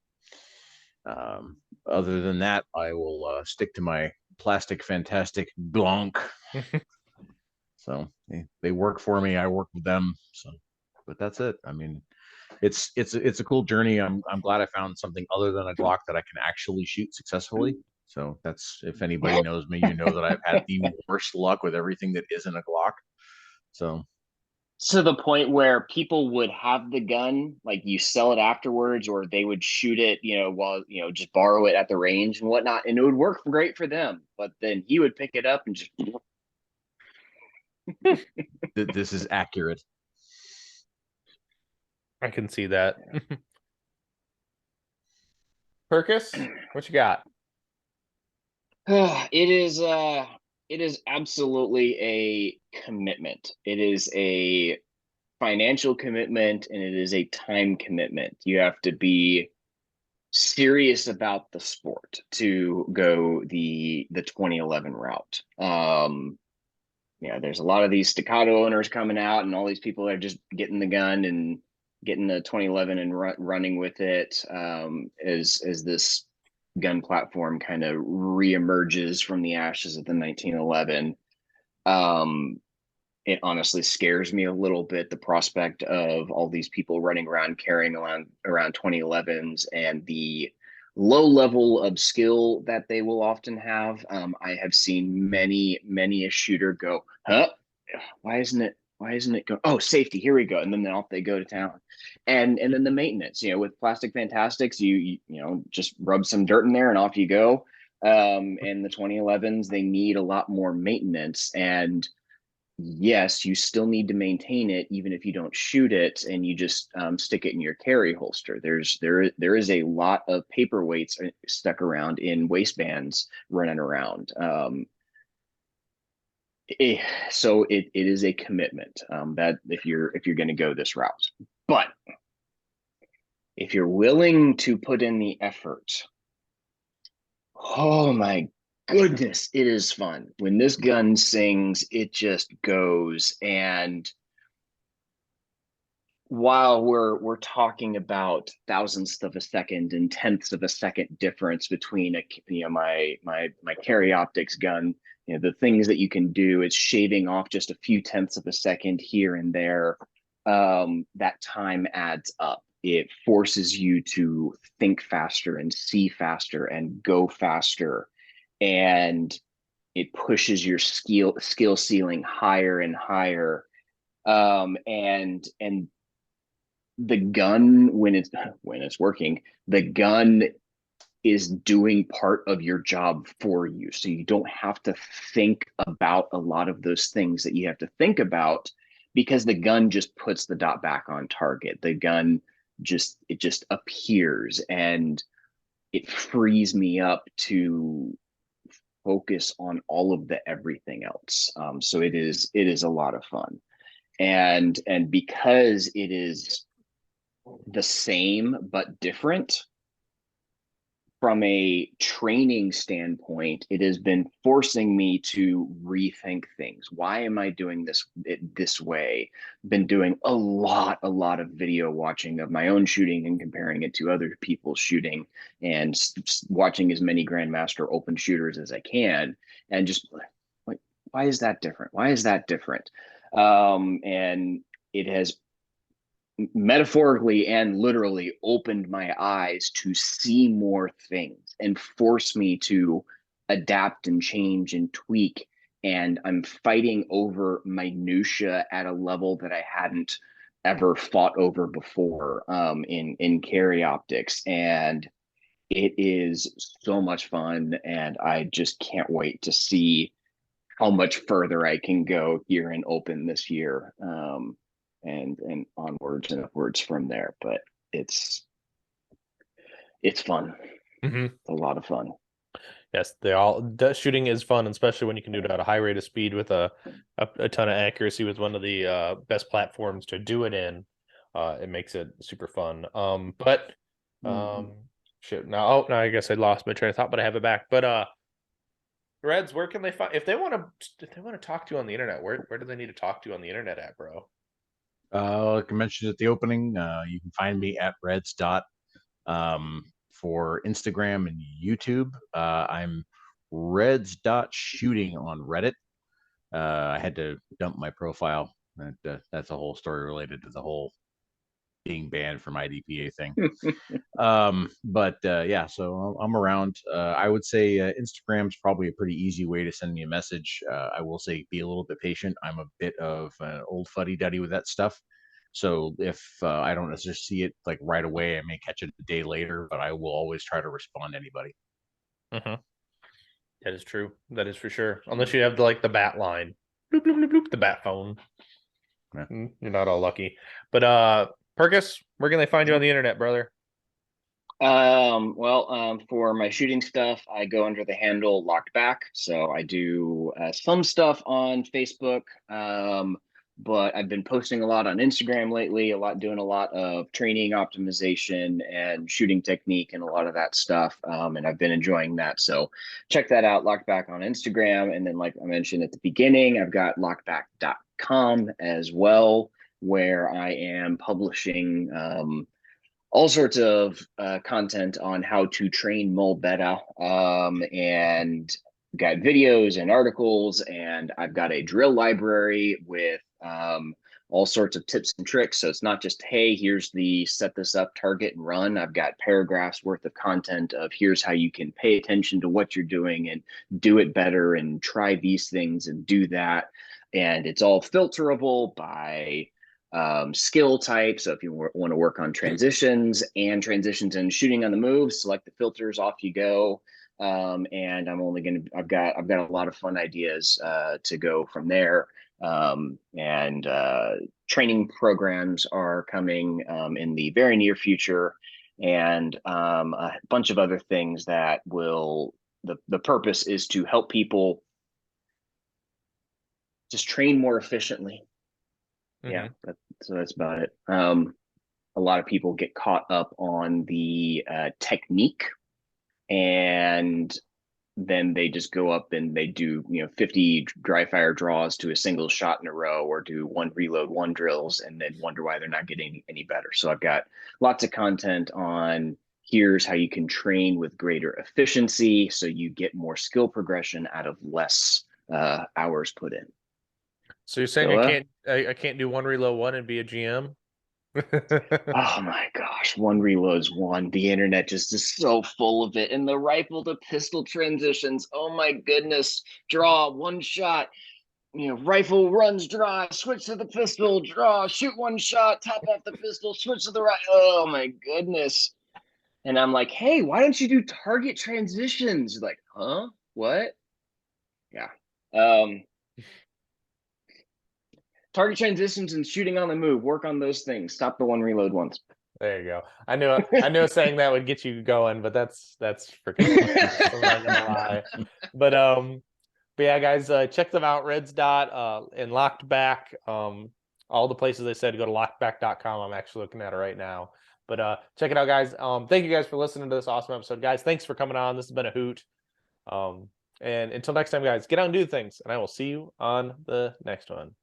other than that, I will stick to my plastic fantastic Blanc. So they work for me. I work with them. So, but that's it. I mean, it's a cool journey. I'm glad I found something other than a Glock that I can actually shoot successfully. So that's, if anybody knows me, that I've had the worst luck with everything that isn't a Glock. So to the point where people would have the gun, like you sell it afterwards, or they would shoot it, while, just borrow it at the range and whatnot, and it would work great for them. But then he would pick it up and just. this is accurate. I can see that. Perkis, what you got? It is absolutely a commitment. It is a financial commitment, and it is a time commitment. You have to be serious about the sport to go the 2011 route. There's a lot of these staccato owners coming out, and all these people are just getting the gun and getting the 2011 and running with it, as this gun platform kind of reemerges from the ashes of the 1911. It honestly scares me a little bit, the prospect of all these people running around carrying around 2011s and the low level of skill that they will often have. I have seen many a shooter go, huh? Why isn't it going? Oh, safety, here we go. And then off they go to town. And then the maintenance, with Plastic Fantastics, you just rub some dirt in there and off you go. And the 2011s, they need a lot more maintenance. And yes, you still need to maintain it even if you don't shoot it and you just stick it in your carry holster. There is a lot of paperweights stuck around in waistbands running around. So it is a commitment, that if you're going to go this route. But if you're willing to put in the effort, oh my goodness, it is fun. When this gun sings, it just goes. And while we're talking about thousandths of a second and tenths of a second difference between my carry optics gun, the things that you can do, it's shaving off just a few tenths of a second here and there. That time adds up. It forces you to think faster and see faster and go faster, and it pushes your skill ceiling higher and higher. And the gun, when it's working, the gun is doing part of your job for you, so you don't have to think about a lot of those things that you have to think about, because the gun just puts the dot back on target. The gun just appears, and it frees me up to focus on all of the everything else. So it is a lot of fun. And because it is the same but different, from a training standpoint, it has been forcing me to rethink things. Why am I doing this way? Been doing a lot of video watching of my own shooting and comparing it to other people's shooting, and watching as many Grandmaster open shooters as I can, and just like, why is that different? Why is that different? And it has metaphorically and literally opened my eyes to see more things and force me to adapt and change and tweak. And I'm fighting over minutia at a level that I hadn't ever fought over before, in carry optics. And it is so much fun, and I just can't wait to see how much further I can go here in open this year. And onwards and upwards from there. But it's fun. Mm-hmm. It's a lot of fun. Yes, shooting is fun, especially when you can do it at a high rate of speed with a ton of accuracy with one of the best platforms to do it in. It makes it super fun. But shit. Now I guess I lost my train of thought, but I have it back. But Reds, where can they find if they want to talk to you on the internet? Where do they need to talk to you on the internet at, bro? Like I mentioned at the opening, you can find me at Reds dot for Instagram and YouTube. I'm Reds dot shooting on Reddit. I had to dump my profile. That's a whole story related to the whole being banned from IDPA thing. But yeah, so I'm around. I would say Instagram's probably a pretty easy way to send me a message. I will say be a little bit patient. I'm a bit of an old fuddy-duddy with that stuff. So if I don't necessarily see it like right away, I may catch it a day later, but I will always try to respond to anybody. Mm-hmm. That is true. That is for sure. Unless you have the bat line, bloop, bloop, bloop, bloop, the bat phone. Yeah. You're not all lucky. But Perkus, where can they find you on the internet, brother? For my shooting stuff, I go under the handle Locked Back. So I do some stuff on Facebook, but I've been posting a lot on Instagram lately, doing a lot of training optimization and shooting technique and a lot of that stuff. And I've been enjoying that. So check that out, Locked Back on Instagram. And then, like I mentioned at the beginning, I've got lockback.com as well, where I am publishing all sorts of content on how to train mole better, and got videos and articles, and I've got a drill library with all sorts of tips and tricks. So it's not just, hey, here's the set this up, target and run. I've got paragraphs worth of content of here's how you can pay attention to what you're doing and do it better and try these things and do that. And it's all filterable by skill type. So if you want to work on transitions and shooting on the move, select the filters, off you go. And I've got a lot of fun ideas to go from there. And training programs are coming in the very near future, and a bunch of other things that will, the purpose is to help people just train more efficiently. Yeah, so that's about it. A lot of people get caught up on the technique, and then they just go up and they do 50 dry fire draws to a single shot in a row, or do one reload one drills, and then wonder why they're not getting any better. So I've got lots of content on here's how you can train with greater efficiency, so you get more skill progression out of less hours put in. So you're saying I can't do one reload one and be a GM? Oh my gosh, one reloads one. The internet just is so full of it. And the rifle to pistol transitions. Oh my goodness. Draw one shot. Rifle runs dry, switch to the pistol, draw, shoot one shot, top off the pistol, switch to the right. Oh my goodness. And I'm like, hey, why don't you do target transitions? Like, huh? What? Yeah. Target transitions and shooting on the move. Work on those things. Stop the one reload ones. There you go. I knew saying that would get you going, but that's freaking funny. I'm not gonna lie. But yeah, guys, check them out. Reds Dot and Locked Back. All the places they said, go to lockback.com. I'm actually looking at it right now. But check it out, guys. Thank you guys for listening to this awesome episode, guys. Thanks for coming on. This has been a hoot. And until next time, guys, get out and do things, and I will see you on the next one.